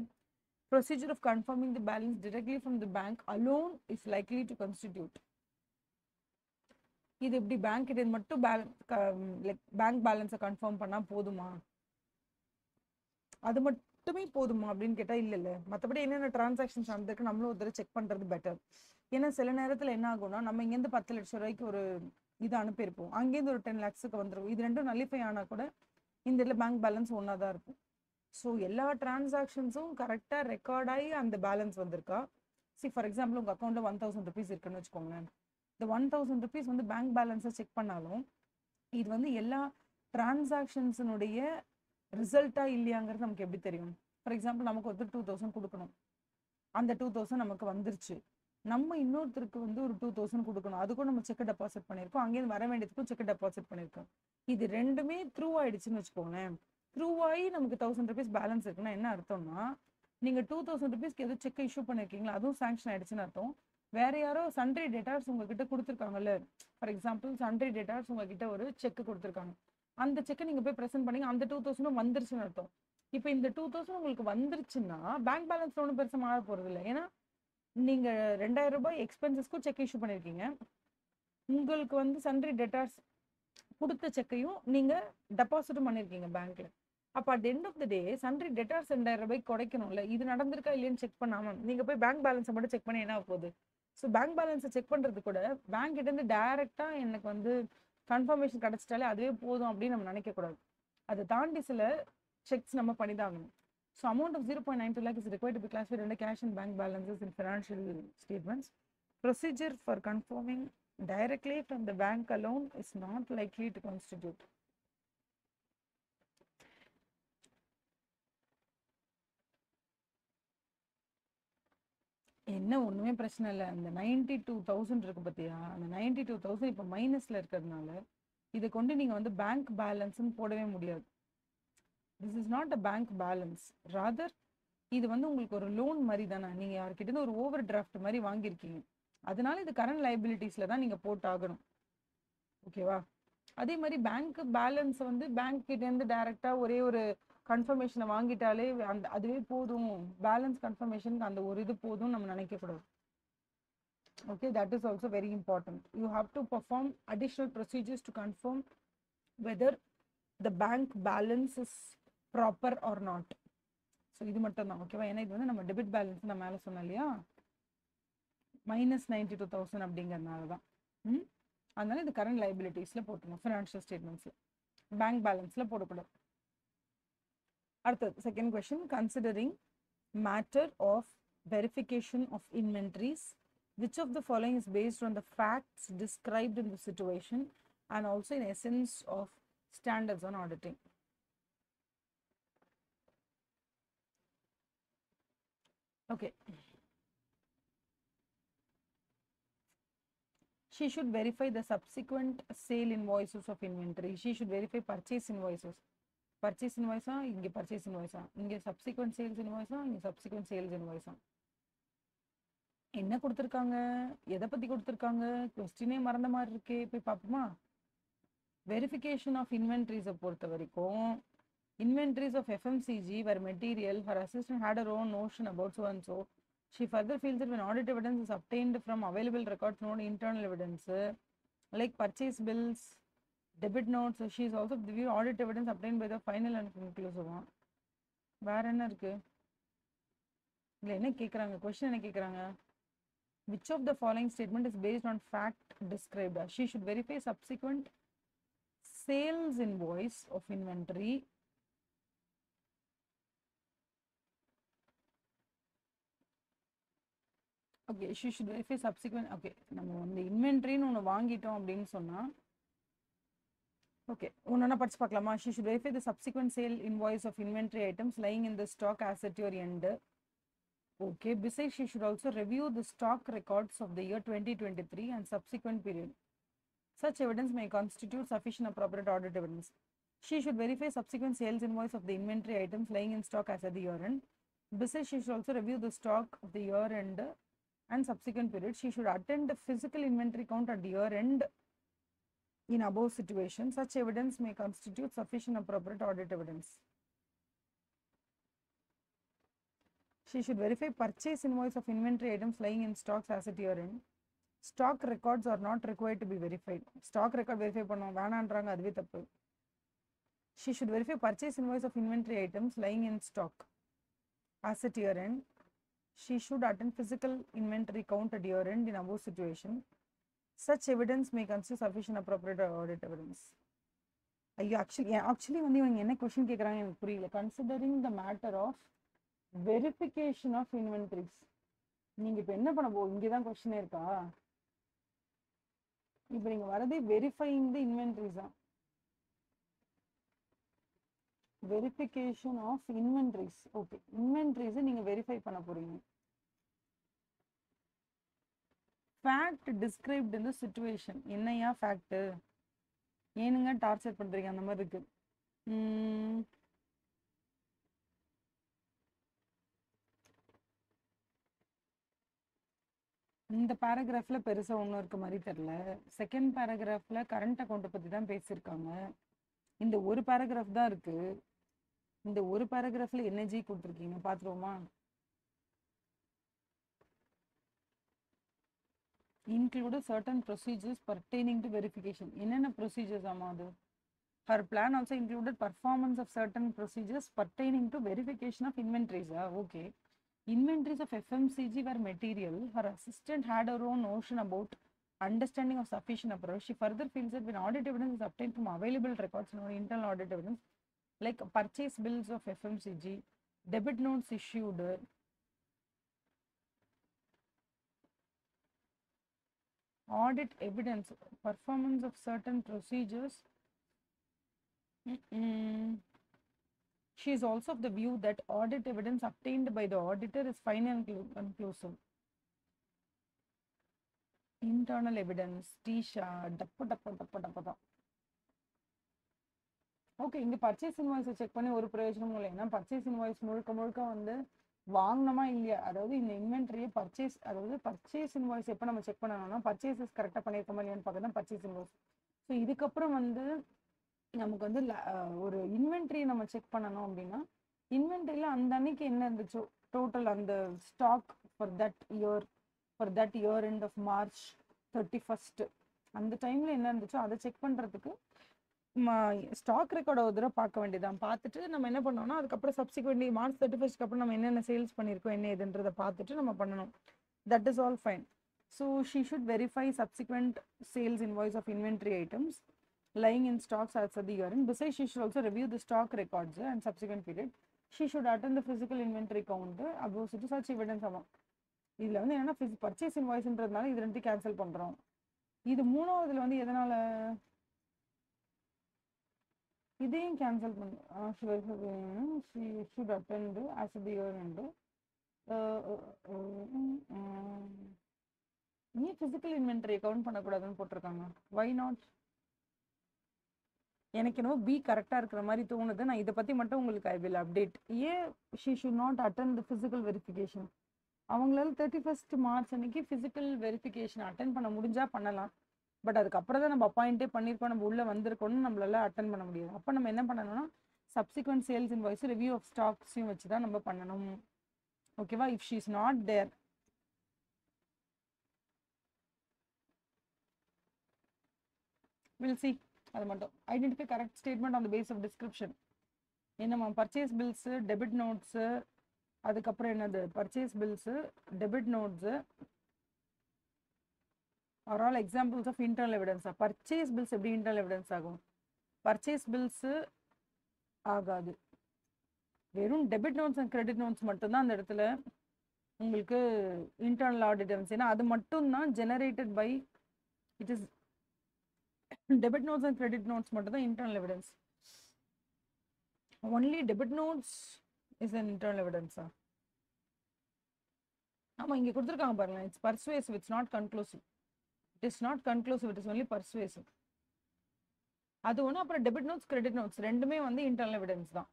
Procedure of confirming the balance directly from the bank alone is likely to constitute. இது எப்படி பேங்க் கிட்ட மட்டும் லைக் பேங்க் பேலன்ஸை கன்ஃபார்ம் பண்ணால் போதுமா? அது மட்டுமே போதுமா அப்படின்னு கேட்டால் இல்லை. மற்றபடி என்னென்ன டிரான்சாக்ஷன்ஸ் நடந்திருக்கு நம்மளும் ஒரு தடவை செக் பண்ணுறது பெட்டர். ஏன்னா சில நேரத்தில் என்ன ஆகும்னா, நம்ம இங்கேருந்து 10 லட்சம் ரூபாய்க்கு ஒரு இது அனுப்பியிருப்போம், அங்கேருந்து ஒரு 10 lakhsக்கு வந்துருக்கும். இது ரெண்டும் நல்லிஃபை ஆனால் கூட இந்த இதில் பேங்க் பேலன்ஸ் ஒன்றா தான் இருக்கும். ஸோ எல்லா டிரான்சாக்ஷன்ஸும் கரெக்டாக ரெக்கார்டாகி அந்த பேலன்ஸ் வந்திருக்கா? ஃபார் எக்ஸாம்பிள் உங்கள் அக்கௌண்ட்டில் 1000 rupees இருக்குன்னு வச்சுக்கோங்களேன். இந்த 1000 rupees வந்து பேங்க் பேலன்ஸை செக் பண்ணாலும் இது வந்து எல்லா டிரான்சாக்ஷன்ஸினுடைய ரிசல்ட்டாக இல்லையாங்கிறது நமக்கு எப்படி தெரியும்? ஃபார் எக்ஸாம்பிள் நமக்கு ஒருத்தர் 2000 கொடுக்கணும், அந்த 2000 நமக்கு வந்துருச்சு. நம்ம இன்னொருத்தருக்கு வந்து ஒரு 2000 கொடுக்கணும், அதுக்கும் நம்ம செக் டெபாசிட் பண்ணியிருக்கோம், அங்கேருந்து வர வேண்டியதுக்கும் செக் டெபாசிட் பண்ணியிருக்கோம். இது ரெண்டுமே த்ரூ ஆயிடுச்சுன்னு வச்சுக்கோங்களேன். த்ரூ ஆகி நமக்கு 1000 rupees பேலன்ஸ் இருக்குன்னா என்ன அர்த்தம்னா, நீங்கள் 2000 rupeesக்கு எதுவும் செக் இஷ்யூ பண்ணியிருக்கீங்களா, அதுவும் சாங்ஷன் ஆயிடுச்சுன்னு அர்த்தம். வேற யாரோ சன்ட்ரி டேட்டாஸ் உங்ககிட்ட கொடுத்துருக்காங்கல்ல, ஃபார் எக்ஸாம்பிள் சன்ட்ரி டேட்டாஸ் உங்ககிட்ட ஒரு செக் கொடுத்துருக்காங்க, அந்த செக்கை நீங்கள் போய் ப்ரெசென்ட் பண்ணி அந்த 2000 வந்துருச்சுன்னு அர்த்தம். இப்போ இந்த 2000 உங்களுக்கு வந்துருச்சுன்னா பேங்க் பேலன்ஸ் ஒன்றும் பெருசாக மாற போகிறது இல்லை. ஏன்னா நீங்கள் 2000 ரூபாய் எக்ஸ்பென்சஸ்க்கும் செக் இஷ்யூ பண்ணியிருக்கீங்க, உங்களுக்கு வந்து சன்ட்ரி டேட்டாஸ் கொடுத்த செக்கையும் நீங்கள் டெபாசிட்டும் பண்ணியிருக்கீங்க பேங்க்ல. அப்போ at end of the day sundry debtors 2000 ரூபாய்க்கு குறைக்கணும்ல, இது நடந்திருக்கா இல்லையான்னு செக் பண்ணாமல் நீங்கள் போய் பேங்க் பேலன்ஸை மட்டும் செக் பண்ணி என்ன போகுது? ஸோ பேங்க் பேலன்ஸை செக் பண்ணுறது கூட பேங்க் கிட்டேருந்து டைரெக்டாக எனக்கு வந்து கன்ஃபர்மேஷன் கிடச்சிட்டாலே அதுவே போதும் அப்படின்னு நம்ம நினைக்கக்கூடாது. அதை தாண்டி சில செக்ஸ் நம்ம பண்ணி தான் ஆகணும். So amount of 0.92 lakh is required to be classified under cash and bank balances in financial statements. Procedure for confirming directly from the bank alone is not likely to constitute. என்ன ஒண்ணுமே பிரச்சனை இல்லை. அந்த 92,000 இருக்கு பார்த்தியா, அந்த 92,000 இப்போ மைனஸ்ல இருக்கிறதுனால இதை கொண்டு நீங்க வந்து பேங்க் பேலன்ஸ்ன்னு போடவே முடியாது. This is not a bank balance, rather இது வந்து உங்களுக்கு ஒரு லோன் மாதிரி தானே. நீங்க யார்கிட்ட ஒரு ஓவர் டிராஃப்ட் மாதிரி வாங்கியிருக்கீங்க, அதனால இது கரண்ட் லைபிலிட்டிஸ்ல தான் நீங்க போட்டாகணும். ஓகேவா? அதே மாதிரி பேங்க் பேலன்ஸ் வந்து பேங்க் கிட்ட இருந்து டைரக்டா ஒரே ஒரு கன்ஃபர்மேஷனை வாங்கிட்டாலே அந்த அதுவே போதும், பேலன்ஸ் கன்ஃபர்மேஷனுக்கு அந்த ஒரு இது போதும் நம்ம நினைக்க கூடாது. Okay, that is also very important. You have to perform additional procedures to confirm whether the bank balance is proper or not. So இது மட்டும் தான். ஓகேவா? ஏன்னா இது வந்து நம்ம டெபிட் பேலன்ஸ் நான் மேலே சொன்னேன் இல்லையா, -92,000 அப்படிங்கிறதுனால தான். அதனால இது கரண்ட் லைபிலிட்டிஸில் போட்டுருணும், ஃபினான்ஷியல் ஸ்டேட்மெண்ட்ஸில், பேங்க் பேலன்ஸில் போடக்கூடாது. அடுத்தது second question, considering matter of verification of inventories, which of the following is based on the facts described in the situation and also in essence of standards on auditing? Okay. She should verify the subsequent sale invoices of inventory. She should verify purchase invoices. Purchase invoice, இங்கே purchase invoice, இங்கே subsequent sales invoice, இங்கே subsequent sales invoice. என்ன கொடுத்துருக்காங்க, எதை பற்றி கொடுத்துருக்காங்க, கொஸ்டினே மறந்த மாதிரி இருக்கே, போய் பார்ப்போமா? வெரிஃபிகேஷன் ஆஃப் இன்வென்ட்ரிஸை பொறுத்த வரைக்கும், inventories of FMCG were material. Her assistant had her own notion about so and so. She further feels that when audit evidence is obtained from available records, not internal evidence, like purchase bills, debit notes, she is also the view audit evidence obtained by the final and conclusive. வேற என்ன இருக்கு? இல்லை என்ன கேட்குறாங்க, கொஸ்டின் என்ன கேட்குறாங்க? Which of the following statement is based on fact described? She should verify subsequent sales invoice of inventory. Okay, she should verify subsequent. Okay, நம்ம வந்து இன்வென்ட்ரின்னு ஒன்று வாங்கிட்டோம் அப்படின்னு சொன்னால், ஓகே ஒன்று படிச்சு பார்க்கலாமா? She should verify the subsequent sale invoice of inventory items lying in the stock as at your end. Okay, besides she should also review the stock records of the year 2023 and subsequent period. Such evidence may constitute sufficient appropriate audit evidence. She should verify subsequent sales invoice of the inventory items lying in stock as at the year end. Besides she should also review the stock of the year end and subsequent period. She should attend the physical inventory count at year end. In above situation, such evidence may constitute sufficient appropriate audit evidence. She should verify purchase invoice of inventory items lying in stocks as at year end. Stock records are not required to be verified. Stock record verify பண்ணுவோம் வேணான்றாங்க, அதுவே தப்பு. She should verify purchase invoice of inventory items lying in stock as at year end. She should attend physical inventory count at year end in above situation. Such evidence may constitute sufficient appropriate audit evidence. ஐயோ ஆக்சுவலி வந்து இவங்க என்ன கொஸ்டின் கேட்குறாங்க எனக்கு புரியல. Considering the matter of verification of inventories. நீங்கள் இப்போ என்ன பண்ண இங்கே தான் கொஸ்டினே இருக்கா? இப்போ நீங்கள் வரதே வெரிஃபைங் த இன்வென்ட்ரிஸ் தான். Verification of inventories. ஓகே, இன்வென்ட்ரிஸை நீங்கள் வெரிஃபை பண்ண போகிறீங்க. ஃபேக்ட் டிஸ்கிரைப்ட் இந்த சிச்சுவேஷன். என்னையா ஃபேக்ட்? ஏனுங்க டார்ச்சர் பண்ணுறீங்க? அந்த மாதிரி இருக்கு. இந்த பேராகிராஃபில் பெருசாக ஒன்றும் இருக்க மாதிரி தெரில. செகண்ட் பேராகிராஃபில் கரண்ட் அக்கௌண்ட்டை பற்றி தான் பேசியிருக்காங்க. இந்த ஒரு பேராகிராஃப் தான் இருக்குது. இந்த ஒரு பேராகிராஃபில் என்ன கொடுத்துருக்கீங்க பார்த்துருவோமா? Included certain procedures pertaining to verification. என்னென்ன procedures ஆமாது? Her plan also included performance of certain procedures pertaining to verification of inventories. Okay. Inventories of FMCG were material. Her assistant had her own notion about understanding of sufficient approach. She further feels that when audit evidence is obtained from available records and internal audit evidence, like purchase bills of FMCG, debit notes issued, audit evidence, performance of certain procedures. She is also of the view that audit evidence obtained by the auditor is final and conclusive. Internal evidence டீஷா டப்பு டப்பு டப்பு டப்பு தான். ஓகே, இங்கே பர்ச்சேஸ் இன்வாய்ஸை செக் பண்ணி ஒரு பிரயோஜனமும் இல்லை. ஏன்னா பர்ச்சேஸ் இன்வாய்ஸ் முழுக்க முழுக்க வந்து வாங்கினோமா இல்லையா, அதாவது இந்த இன்வென்ட்ரியை பர்ச்சேஸ், அதாவது பர்ச்சேஸ் இன்வாய்ஸ் எப்போ நம்ம செக் பண்ணணும்னா பர்ச்சேசஸ் கரெக்டாக பண்ணியிருக்கோமா இல்லையான்னு பார்க்க தான் பர்ச்சேஸ் இன்வாய்ஸ். ஸோ இதுக்கப்புறம் வந்து நமக்கு வந்து ஒரு இன்வென்ட்ரியை நம்ம செக் பண்ணணும் அப்படின்னா இன்வென்ட்ரியில் அந்த அன்னைக்கு என்ன இருந்துச்சோ டோட்டல் அந்த stock for that year end of March 31 அந்த டைமில் என்ன இருந்துச்சோ அதை செக் பண்ணுறதுக்கு ஸ்டாக் ரெக்கார்டை ஒரு தடவை பார்க்க வேண்டியதான். பார்த்துட்டு நம்ம என்ன பண்ணோம்னா அதுக்கப்புறம் சப்சிக்வெண்ட்லி மார்ச் 31 அப்புறம் நம்ம என்னென்ன சேல்ஸ் பண்ணியிருக்கோம் என்ன இதுன்றதை பார்த்துட்டு நம்ம பண்ணணும். That is all fine. So she should verify subsequent sales invoice of inventory items lying in stocks as of the year end. Besides, she should also review the stock records and subsequent period. She should attend the physical inventory count above such evidence amount. இதில் வந்து என்னன்னா பர்ச்சேஸ் இன்வாய்ஸ்ன்றதுனால இது ரெண்டு கேன்சல் பண்ணுறோம். இது மூணாவதுல வந்து எதனால இதையும் கேன்சல் பண்ணுறோம். she should attend as of the year end. ஏன் ஃபிசிக்கல் இன்வென்டரி கவுண்ட் பண்ணக்கூடாதுன்னு போட்டிருக்காங்க? Why not? எனக்கு என்னவோ பி கரெக்டாக இருக்கிற மாதிரி தோணுது. நான் இதை பற்றி மட்டும் உங்களுக்கு ஐ வில் அப்டேட். ஏன் she should not attend the physical verification? அவங்களால 31 மார்ச் அன்னைக்கு ஃபிசிக்கல் வெரிஃபிகேஷன் அட்டன் பண்ண முடிஞ்சால் பண்ணலாம். பட் அதுக்கப்புறம் தான் நம்ம அப்பாயிண்டே பண்ணியிருக்கோம், நம்ம உள்ளே வந்திருக்கோம்னு நம்மளால அட்டன் பண்ண முடியாது. அப்போ நம்ம என்ன பண்ணணும்னா subsequent sales invoice review of ஸ்டாக்ஸையும் வச்சு தான் நம்ம பண்ணணும். ஓகேவா? If she is not there will see. அது மட்டும் identify correct statement on the basis of description. என்னம்மா பர்ச்சேஸ் பில்ஸு, டெபிட் நோட்ஸு, அதுக்கப்புறம் என்னது purchase bills, debit notes are all examples of internal எவிடன்ஸா? பர்ச்சேஸ் பில்ஸ் எப்படி இன்டர்னல் எவிடன்ஸ் ஆகும்? பர்ச்சேஸ் பில்ஸு ஆகாது. வெறும் debit notes and credit notes மட்டும்தான் அந்த இடத்துல உங்களுக்கு இன்டர்னல் ஆடிட் எவிடன்ஸ். ஏன்னா அது மட்டும்தான் generated by it is debit notes and credit notes மட்டும் தான் internal evidence. Only debit notes is an internal evidence. ஆமா, இங்க கொடுத்துருக்காங்க பாருங்க. It's persuasive, it's not conclusive. It is not conclusive, it is only persuasive. அது ஒன்று. அப்புறம் டெபிட் நோட்ஸ் கிரெடிட் நோட்ஸ் ரெண்டுமே வந்து இன்டர்னல் எவிடன்ஸ் தான்.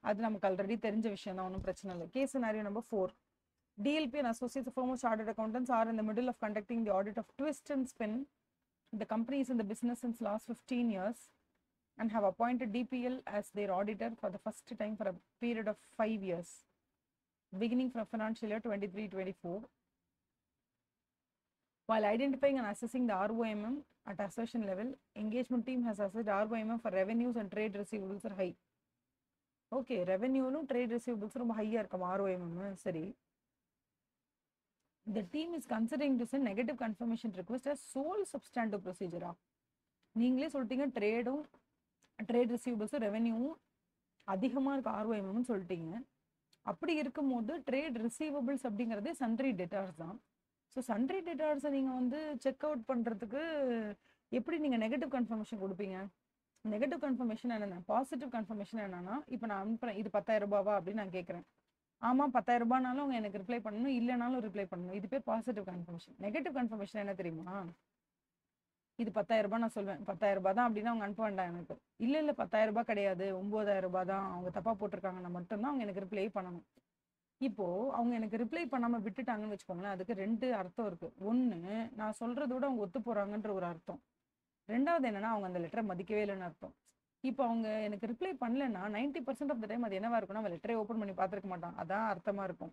அது நமக்கு ஆல்ரெடி தெரிஞ்ச விஷயம் தான், ஒன்றும் பிரச்சனை இல்லை. Case scenario number 4. DLP and associates, foremost chartered accountants, are in the middle of conducting the audit of Twist and Spin. The company is in the business since last 15 years and have appointed DPL as their auditor for the first time for a period of 5 years, beginning from financial year 23-24. While identifying and assessing the ROMM at assertion level, engagement team has assessed ROMM for revenues and trade receivables are high. Okay, revenue and trade receivables are higher come ROMM. Sorry. The team is considering to send negative confirmation request as sole substantive procedure. நீங்களே சொல்லிட்டீங்க ட்ரேடும் ட்ரேட் ரிசீவபிள்ஸும் ரெவென்யூவும் அதிகமாக இருக்குது ஆர்ஓஎம்னு சொல்லிட்டீங்க. அப்படி இருக்கும்போது ட்ரேட் ரிசீவபிள்ஸ் அப்படிங்கிறதே சன்ட்ரி டெட்டார்ஸ் தான். ஸோ சன்ட்ரி டெட்டார்ஸை நீங்கள் வந்து செக் அவுட் பண்ணுறதுக்கு எப்படி நீங்கள் நெகட்டிவ் கன்ஃபர்மேஷன் கொடுப்பீங்க? நெகட்டிவ் கன்ஃபர்மேஷன் என்னென்ன? பாசிட்டிவ் கன்ஃபர்மேஷன் என்னன்னா, இப்போ நான் அனுப்புகிறேன் இது 10,000 ரூபாவா அப்படின்னு நான் கேட்குறேன். ஆமாம் 10,000 ரூபாய்னாலும் அவங்க எனக்கு ரிப்ளை பண்ணணும், இல்லைனாலும் ரிப்ளை பண்ணணும். இது பேர் பாசிட்டிவ் கன்ஃபர்மேஷன். நெகட்டிவ் கன்ஃபர்மேஷன் என்ன தெரியுமா? இது 10,000 ரூபாய் நான் சொல்வேன், 10,000 ரூபாய் தான் அப்படின்னா அவங்க அனுப்ப வேண்டாம் எனக்கு. இல்லை 10,000 ரூபாய் கிடையாது, 9,000 ரூபாய் தான், அவங்க தப்பாக போட்டிருக்காங்கன்னா மட்டும்தான் அவங்க எனக்கு ரிப்ளை பண்ணணும். இப்போது அவங்க எனக்கு ரிப்ளை பண்ணாமல் விட்டுட்டாங்கன்னு வச்சுக்கோங்களேன், அதுக்கு 2 அர்த்தம் இருக்குது. ஒன்று, நான் சொல்கிறதோட அவங்க ஒத்து போகிறாங்கன்ற ஒரு அர்த்தம். ரெண்டாவது என்னன்னா, அவங்க அந்த லெட்டரை மதிக்கவே இல்லைன்னு அர்த்தம். இப்போ அவங்க எனக்கு ரிப்ளை பண்ணலன்னா 90% ஆஃப் த டைம் அது என்னவா இருக்குன்னா, அவன் லெட்டரை ஓப்பன் பண்ணி பார்த்துருக்க மாட்டான், அதான் அர்த்தமாக இருக்கும்.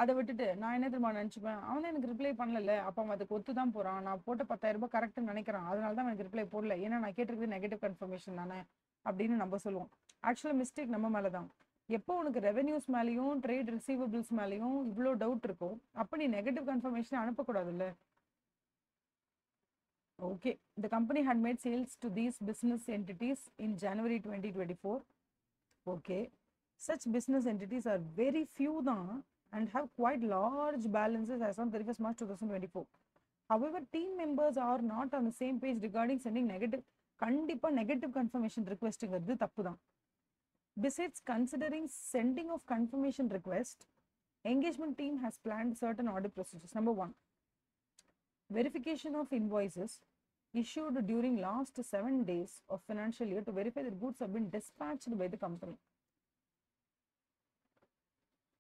அதை விட்டுட்டு நான் என்ன தெரியுமா நினச்சிப்பேன், அவனே எனக்கு ரிப்ளை பண்ணல, அப்போ அவன் அதுக்கு ஒத்து தான் போகிறான், நான் போட்ட 10,000 ரூபாய் கரெக்டுன்னு நினைக்கிறான், அதனால தான் எனக்கு ரிப்ளை போடல, ஏன்னா நான் கேட்டிருக்கிறது நெகட்டிவ் கன்ஃபர்மேஷன் தானே அப்படின்னு நம்ம சொல்லுவோம். ஆக்சுவலாக மிஸ்டேக் நம்ம மேலே தான். எப்போ உனக்கு ரெவென்யூஸ் மேலேயும் ட்ரேட் ரிசீவபிள்ஸ் மேலேயும் இவ்வளோ டவுட் இருக்கும், அப்போ நீ நெகட்டிவ் கன்ஃபர்மேஷன் அனுப்பக்கூடாதுல்ல. Okay, the company had made sales to these business entities in January 2024. Okay, such business entities are very few and have quite large balances as on 31st March 2024. However, team members are not on the same page regarding sending negative, கண்டிப்பா negative confirmation requestங்கிறது தப்பு தான். Besides considering sending of confirmation request, engagement team has planned certain audit procedures. Number 1, Verification of invoices issued during last 7 days of financial year to verify that goods have been dispatched by the company.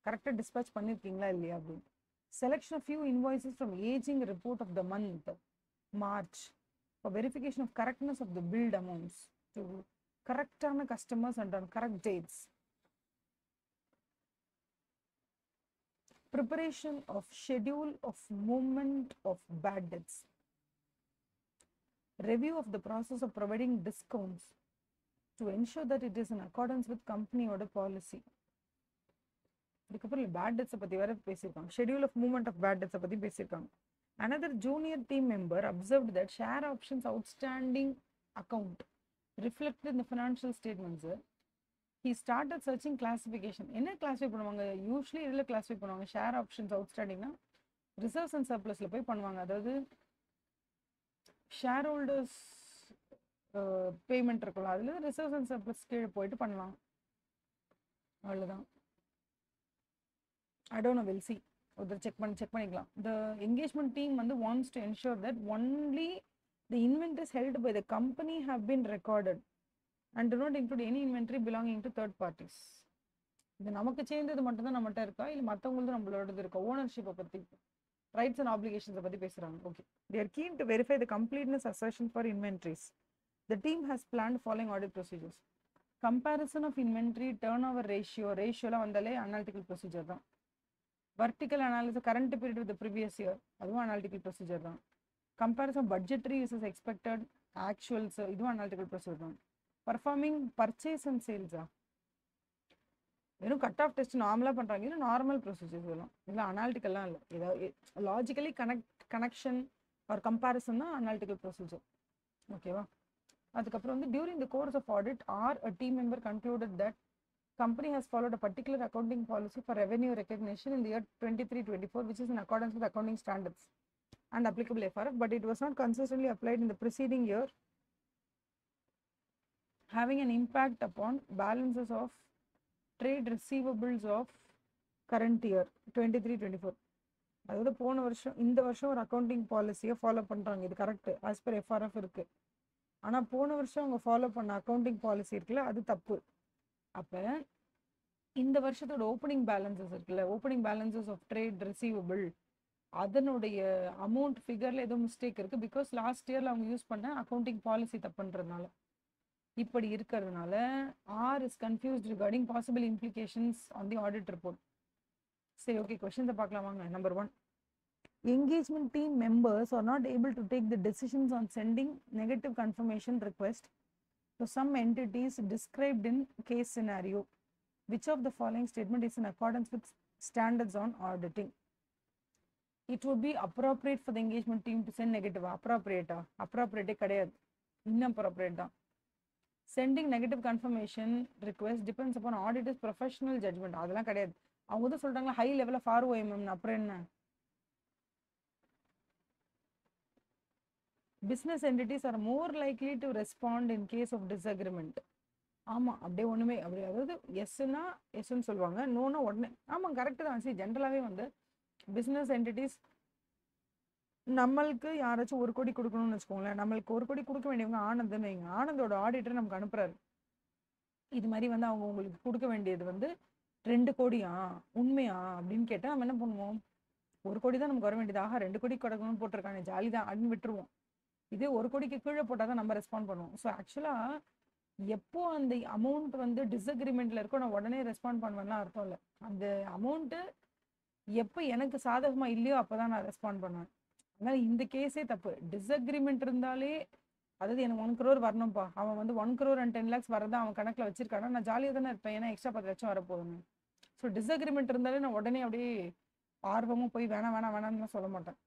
கரெக்டாக டிஸ்பேச் பண்ணியிருக்கீங்களா இல்லையா அப்படின்னு. Selection of few invoices from ageing report of the month March for verification of correctness of the billed amounts to கரெக்டான customers and on correct dates. Preparation of schedule of movement of bad debts. Review of the process of providing discounts to ensure that it is in accordance with company order policy. இதுக்கப்புறம் பேட் டெட்ஸை பற்றி வேற பேசியிருக்காங்க. Schedule of movement of bad டெட்ஸை பற்றி பேசியிருக்காங்க. Another junior team member observed that share options outstanding account reflected in the financial statements. He started searching classification. என்ன கிளாஸிஃபை பண்ணுவாங்க? யூஸ்வலி இதில் கிளாஸிஃபை பண்ணுவாங்க. ஷேர் ஆப்ஷன்ஸ் அவுட்ஸ்டாண்டிங்னா ரிசர்வ்ஸ் அண்ட் சர்ப்ளஸில் போய் பண்ணுவாங்க. அதாவது ஷேர் ஹோல்டர்ஸ் பேமெண்ட் இருக்கலாம், அதில் ரிசர்வ்ஸ் அண்ட் சர்ப்ளஸ் கீழே போயிட்டு பண்ணலாம். அவ்வளோதான். I don't know, we'll see. ஒருத்தர் செக் பண்ணிக்கலாம். The engagement team வந்து wants to ensure that only the inventories held by the company have been recorded and do not include any inventory belonging to third parties. இது நமக்கு சேர்ந்தது மட்டும்தான் நம்மகிட்ட இருக்கா, இல்லை மற்றவங்களது நம்மளோடது இருக்கா? ஓனர்ஷிப்பை பற்றி, ரைட்ஸ் அண்ட் ஆப்ளிகேஷன்ஸை பற்றி பேசுகிறாங்க. Okay, they are keen to verify the completeness assertion for inventories. The team has planned following audit procedures. Comparison of inventory turnover ரேஷியோலாம் வந்தாலே அனாலிட்டிக்கல் ப்ரொசீஜர் தான். Vertical analysis current period with the previous year, அதுவும் analytical procedure தான். Comparison budgetary versus expected actuals, இதுவும் analytical procedure தான். Performing purchase and sales வெறும் கட் ஆஃப் டெஸ்ட் நார்மலாக பண்ணுறாங்க. இது நார்மல் ப்ரொசீஜர்ஸ் இதெல்லாம். இதெல்லாம் அனாலிட்டிக்கல்லாம் இல்லை. ஏதாவது லாஜிக்கலி கனெக்ஷன் ஆர் கம்பேரிசன் தான் அனாலிட்டிக்கல் ப்ரொசீஜர். ஓகேவா? அதுக்கப்புறம் வந்து during the course of audit or a team member concluded that company has followed a particular accounting policy for revenue recognition in the year 23-24, which is in accordance with accounting standards and applicable FRF, but it was not consistently applied in the preceding year, having an impact upon balances of trade receivables of current year 23-24. அதாவது போன வருஷம் இந்த வருஷம் ஒரு அக்கௌண்டிங் பாலிசியை ஃபாலோ பண்ணுறாங்க. இது கரெக்ட், ஆஸ் பர் எஃப்ஆர்எஃப் இருக்குது. ஆனால் போன வருஷம் அவங்க ஃபாலோ பண்ண அக்கௌண்டிங் பாலிசி இருக்குல்ல, அது தப்பு. அப்போ இந்த வருஷத்தோட ஓப்பனிங் பேலன்சஸ் இருக்குல்ல, opening balances of trade receivable, அதனுடைய அமௌண்ட் ஃபிகரில் ஏதோ மிஸ்டேக் இருக்குது. பிகாஸ் லாஸ்ட் இயரில் அவங்க யூஸ் பண்ண அக்கௌண்டிங் பாலிசி தப்புன்றதுனால இப்படி இருக்கிறதுனால or is confused regarding possible implications on the audit report. சரி, ஓகே, கொஸ்டின்ஸை பார்க்கலாம் வாங்க. Number 1, engagement team members are not able to take the decisions on sending negative confirmation request to some entities described in case scenario. Which of the following statement is in accordance with standards on auditing? It would be appropriate for the engagement team to send negative. appropriate கிடையாது, inappropriate தான். Sending negative confirmation request depends upon auditor's professional judgment. அதெல்லாம் கிடையாது. அவங்க தான் சொல்றாங்களா ஹை லெவல் ஆஃப் ROMM. அப்புறம் என்ன? business entities are more likely to respond in case of disagreement. ஆமாம், அப்படியே ஒன்றுமே அப்படி, அதாவது எஸ்ன்னா எஸ்ன்னு சொல்லுவாங்க, நோனா உடனே. ஆமாம், கரெக்டு தான். சரி, ஜென்ரலாகவே வந்து பிஸ்னஸ் என்டிட்டிஸ் நம்மளுக்கு யாராச்சும் 1 கோடி கொடுக்கணும்னு வச்சுக்கோங்களேன், நம்மளுக்கு 1 கோடி கொடுக்க வேண்டியவங்க ஆனந்த்னு வைங்க. ஆனந்தோட ஆடிட்டர் நமக்கு அனுப்புறாரு, இது மாதிரி வந்து அவங்க உங்களுக்கு கொடுக்க வேண்டியது வந்து 2 கோடியா உண்மையா அப்படின்னு கேட்டால் நம்ம என்ன பண்ணுவோம்? 1 கோடி தான் நமக்கு வர வேண்டியது. ஆகா 2 கோடி கொடுக்கணும்னு போட்டிருக்காங்க, ஜாலி தான் அப்படின்னு விட்டுருவோம். இதே 1 கோடிக்கு கீழே போட்டால் தான் நம்ம ரெஸ்பாண்ட் பண்ணுவோம். ஸோ ஆக்சுவலாக எப்போ அந்த அமௌண்ட் வந்து டிஸ்அக்ரிமெண்ட்ல இருக்கோ நான் உடனே ரெஸ்பாண்ட் பண்ணுவேன்னா அர்த்தம் இல்லை. அந்த அமௌண்ட்டு எப்போ எனக்கு சாதகமாக இல்லையோ அப்போ தான் நான் ரெஸ்பாண்ட் பண்ணுவேன். அதனால் இந்த கேஸே தப்பு. டிஸ்அக்ரிமெண்ட் இருந்தாலே, அதாவது எனக்கு 1 crore வரணும்ப்பா, அவன் வந்து 1 crore and 10 lakhs வரதான் அவன் கணக்கில் வச்சிருக்கானா, நான் ஜாலியாக தானே இருப்பேன், ஏன்னா எக்ஸ்ட்ரா 10 லட்சம் வரப்போகுதுன்னு. ஸோ டிஸ்அக்ரிமெண்ட் இருந்தாலே நான் உடனே அப்படியே ஆர்வமும் போய் வேணாம்னு சொல்ல மாட்டேன்.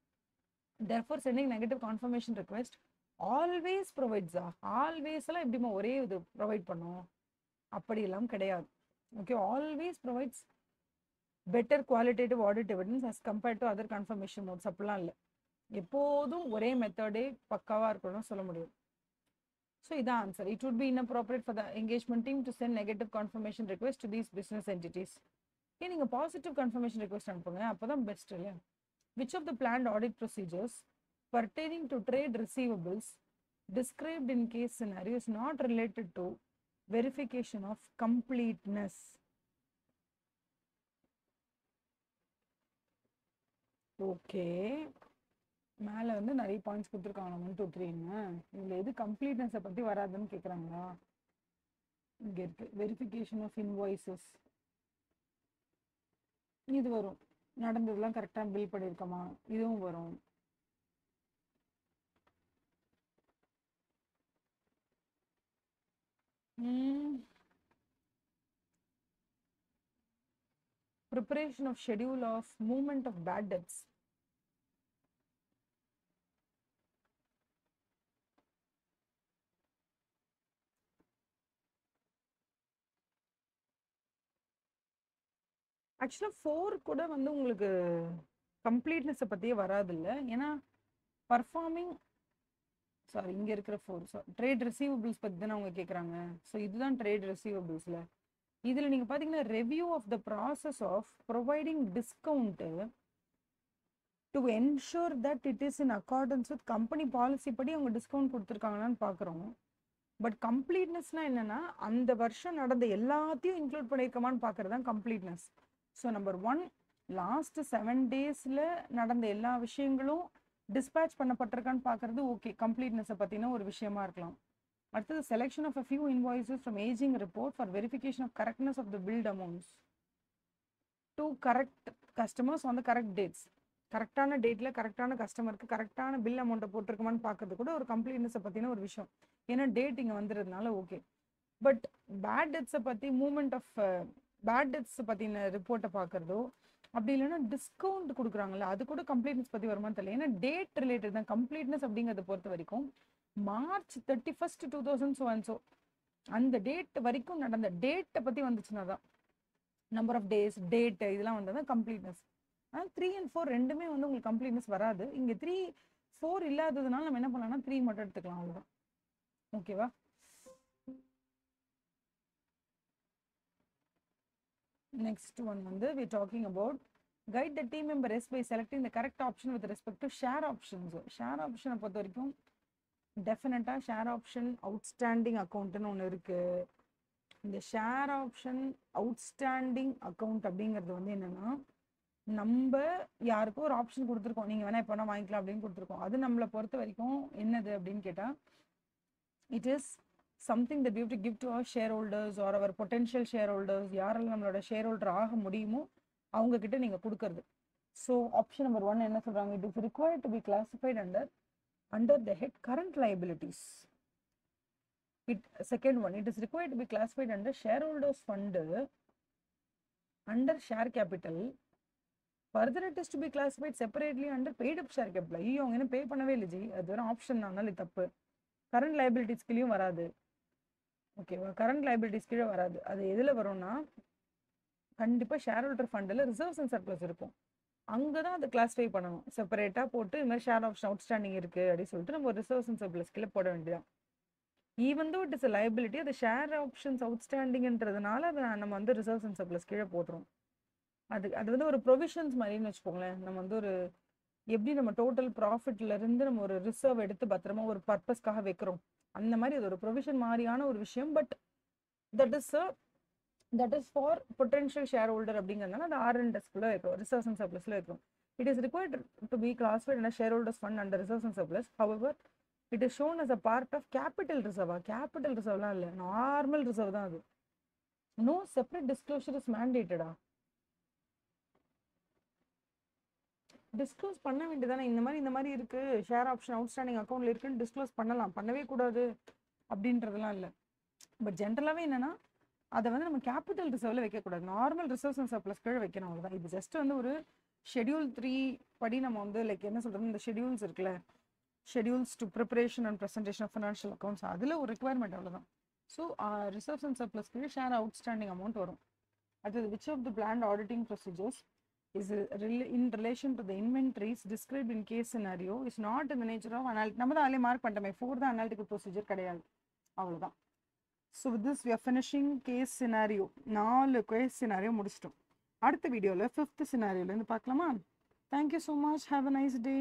therefore sending negative confirmation request always provides always எல்லாம் எப்படிமா ஒரே இது ப்ரொவைட் பண்ணும், அப்படியெல்லாம் கிடையாது. Okay, always provides better qualitative audit evidence as compared to other confirmation modes. அப்படிலாம் இல்லை, எப்போதும் ஒரே மெத்தடே பக்காவாக இருக்கணும்னு சொல்ல முடியும். ஸோ இதான் answer. It would be inappropriate for the engagement team to send negative confirmation request to these business entities. ஏன் நீங்கள் பாசிட்டிவ் கன்ஃபர்மேஷன் ரிக்வெஸ்ட் அனுப்புங்க, அப்போ தான் பெஸ்ட் இல்லையா? Which of the planned audit procedures pertaining to trade receivables described in case scenario is not related to verification of completeness. Okay, மேலே வந்து நிறைய பாயிண்ட்ஸ் கொடுத்துருக்காங்க 1 2 3ன்னு. இதில் எது கம்ப்ளீட்னஸை பற்றி வராதுன்னு கேட்குறாங்களா? இங்கே இருக்கு வெரிஃபிகேஷன் ஆஃப் இன்வாய்ஸஸ், இது வரும். நடந்ததெல்லாம் கரெக்டாக பில் பண்ணியிருக்கோமா, இதுவும் வரும். Preparation of schedule of movement of bad debts. ஆக்சுவலாக 4 கூட வந்து உங்களுக்கு கம்ப்ளீட்னஸை பற்றியே வராது இல்லை, ஏன்னா பர்ஃபார்மிங் சாரி இங்கே இருக்கிற 4 ட்ரேட் ரிசீவபிள்ஸ் பற்றி தானே அவங்க கேட்குறாங்க. ஸோ இதுதான் ட்ரேட் ரிசீவபிள்ஸில். இதில் நீங்கள் பார்த்தீங்கன்னா review of the process of providing discount to ensure that it is in accordance with company policy படி அவங்க டிஸ்கவுண்ட் கொடுத்துருக்காங்களான்னு பார்க்குறோம். பட் கம்ப்ளீட்னஸ்னால் என்னென்னா அந்த வருஷம் நடந்த எல்லாத்தையும் இன்க்ளூட் பண்ணியிருக்கோமான்னு பார்க்குறது தான் கம்ப்ளீட்னஸ். ஸோ நம்பர் 1, லாஸ்ட் 7 டேஸில் நடந்த எல்லா விஷயங்களும் டிஸ்பேச் பண்ணப்பட்டிருக்கான்னு பார்க்குறது ஓகே, கம்ப்ளீட்னஸை பற்றின ஒரு விஷயமா இருக்கலாம். அடுத்தது selection of a few invoices from ageing report for verification of correctness of the billed amounts to correct customers on the correct dates. கரெக்டான டேட்டில் கரெக்டான கஸ்டமருக்கு கரெக்டான பில் அமௌண்ட்டை போட்டிருக்குமான்னு பார்க்கறது கூட ஒரு கம்ப்ளீட்னஸை பற்றின ஒரு விஷயம். ஏன்னா டேட் இங்கே வந்துடுறதுனால ஓகே. பட் பேட் டெட்ஸை பற்றி மூமெண்ட் ஆஃப் பேட் டெட்ஸ் பற்றின ரிப்போர்ட்டை பார்க்குறதோ அப்படி இல்லைன்னா டிஸ்கவுண்ட் கொடுக்குறாங்கல்ல அது கூட கம்ப்ளீட்னஸ் பற்றி வருமானு தெரியல. ஏன்னா டேட் ரிலேட்டட் தான் கம்ப்ளீட்னஸ் அப்படிங்கிறத பொறுத்த வரைக்கும். March 31st 2000 அந்த டேட் வரைக்கும் நடந்த டேட்டை பற்றி வந்துச்சுன்னா தான், நம்பர் ஆஃப் டேஸ் டேட் இதெல்லாம் வந்தால் தான் கம்ப்ளீட்னஸ். ஆனால் 3 and 4 ரெண்டுமே வந்து உங்களுக்கு கம்ப்ளீட்னஸ் வராது. இங்கே 3 4 இல்லாததுனால நம்ம என்ன பண்ணலாம்னா 3 மட்டும் எடுத்துக்கலாம், அவ்வளோதான். ஓகேவா? நெக்ஸ்ட் ஒன் வந்து we talking about guide the team member S by selecting the correct option with respect to share options. Share ஆப்ஷனை பொறுத்த வரைக்கும் டெஃபினட்டாக ஷேர் ஆப்ஷன் அவுட்ஸ்டாண்டிங் அக்கௌண்ட்டுன்னு ஒன்று இருக்குது. இந்த ஷேர் ஆப்ஷன் அவுட்ஸ்டாண்டிங் அக்கௌண்ட் அப்படிங்கிறது வந்து என்னென்னா, நம்ம யாருக்கும் ஒரு ஆப்ஷன் கொடுத்துருக்கோம், நீங்கள் வேணால் எப்போ வேணால் வாங்கிக்கலாம் அப்படின்னு கொடுத்துருக்கோம். அது நம்மளை பொறுத்த வரைக்கும் என்னது அப்படின்னு கேட்டால், it is something that you to give to our shareholders or our potential shareholders, யாரெல்லாம் நம்மளோட ஷேர் ஹோல்டர் ஆக முடியுமோ அவங்கக்கிட்ட நீங்கள் கொடுக்கறது. ஸோ ஆப்ஷன் நம்பர் 1 என்ன சொல்கிறாங்க, it is required to be classified under the head current liabilities. Second one, it is required to be classified under shareholders fund under share capital. Further it is to be classified separately under paid up share capital. ஐயோ அவங்க என்ன பே பண்ணவே இல்லை ஜி, அது ஒரு ஆப்ஷன் தான், அதனால தப்பு. கரண்ட் லைபிலிட்டிஸ் கீழேயும் வராது. ஓகேவா? கரண்ட் லைபிலிட்டிஸ் கீழே வராது. அது எதில் வரும்னா கண்டிப்பாக ஷேர் ஹோல்டர் ஃபண்டில் ரிசர்வ்ஸ் அண்ட் சர்ப்ளஸ் இருக்கும், அங்கே தான் அதை கிளாஸிஃபை பண்ணணும். செப்பரேட்டாக போட்டு இது மாதிரி ஷேர் ஆப்ஷன் அவுட்ஸ்டாண்டிங் இருக்குது அப்படின்னு சொல்லிட்டு நம்ம ரிசர்வ்ஸ் அண்ட் சர்ப்ளஸ் கீழே போட வேண்டியதான். Even though it is a liability, அது ஷேர் ஆப்ஷன்ஸ் அவுட்ஸ்டாண்டிங்ன்றதுனால அதை நம்ம வந்து ரிசர்வ்ஸ் அண்ட் சர்ப்ளஸ் கீழே போட்டுரும். அது வந்து ஒரு ப்ரொவிஷன்ஸ் மாதிரின்னு வச்சுக்கோங்களேன். நம்ம வந்து ஒரு எப்படி நம்ம டோட்டல் ப்ராஃபிட்லேருந்து நம்ம ஒரு ரிசர்வ் எடுத்து பத்திரமா ஒரு பர்பஸ்க்காக வைக்கிறோம், அந்த மாதிரி அது ஒரு ப்ரொவிஷன் மாதிரியான ஒரு விஷயம். But that is for potential shareholder அப்படிங்கிறதுனால அந்த R&Sக்குள்ளே வைக்கிறோம், ரிசர்வ்ஸ் அண்ட் சர்ப்ளஸில் வைக்கிறோம். It is required to be classified under shareholders fund under reserves and surplus. However, it is shown as a part of capital reserve. Capital reserveலாம் இல்லை, நார்மல் ரிசர்வ் தான் அது. No separate disclosure is mandated. Disclose பண்ண வேண்டியதானே, இந்த மாதிரி இருக்குது ஷேர் ஆப்ஷன் அவுட்ஸ்டாண்டிங் அக்கௌண்ட்டில் இருக்குன்னு டிஸ்க்ளோஸ் பண்ணலாம், பண்ணவே கூடாது அப்படின்றதுலாம் இல்லை. பட் ஜென்ரலாகவே என்னென்னா அதை வந்து நம்ம கேபிட்டல் ரிசர்வில் வைக்கக்கூடாது, நார்மல் ரிசர்வ்ஸ் அண்ட் சர்ப்ளஸ் கீழே வைக்கணும், அவ்வளோதான். இது ஜஸ்ட் வந்து ஒரு ஷெடியூல் 3 படி நம்ம வந்து லைக் என்ன சொல்கிறது, இந்த ஷெடியூல்ஸ் இருக்குல்ல, schedules to preparation and presentation of financial accounts, அதில் ஒரு ரிக்வயர்மெண்ட் அவ்வளோதான். ஸோ ரிசர்வ்ஸ் அண்ட் சர்ப்ளஸ் கீழே ஷேர் அவுட்ஸ்டாண்டிங் அமௌண்ட் வரும். அடுத்தது which of the planned auditing procedures is in relation to the inventories described in case scenario is not in the nature of analytical. நம்ம தான் அதிலே மார்க் பண்ணிட்டோமே, 4 தான் அனாலிட்டிக்கல் ப்ரொசீஜர் கிடையாது, அவ்வளோதான். So with this we are finishing case scenario. 4 case scenario முடிச்சிட்டோம். அடுத்த வீடியோவில் 5th சினாரியோலேருந்து பார்க்கலாமா? Thank you so much, have a nice day.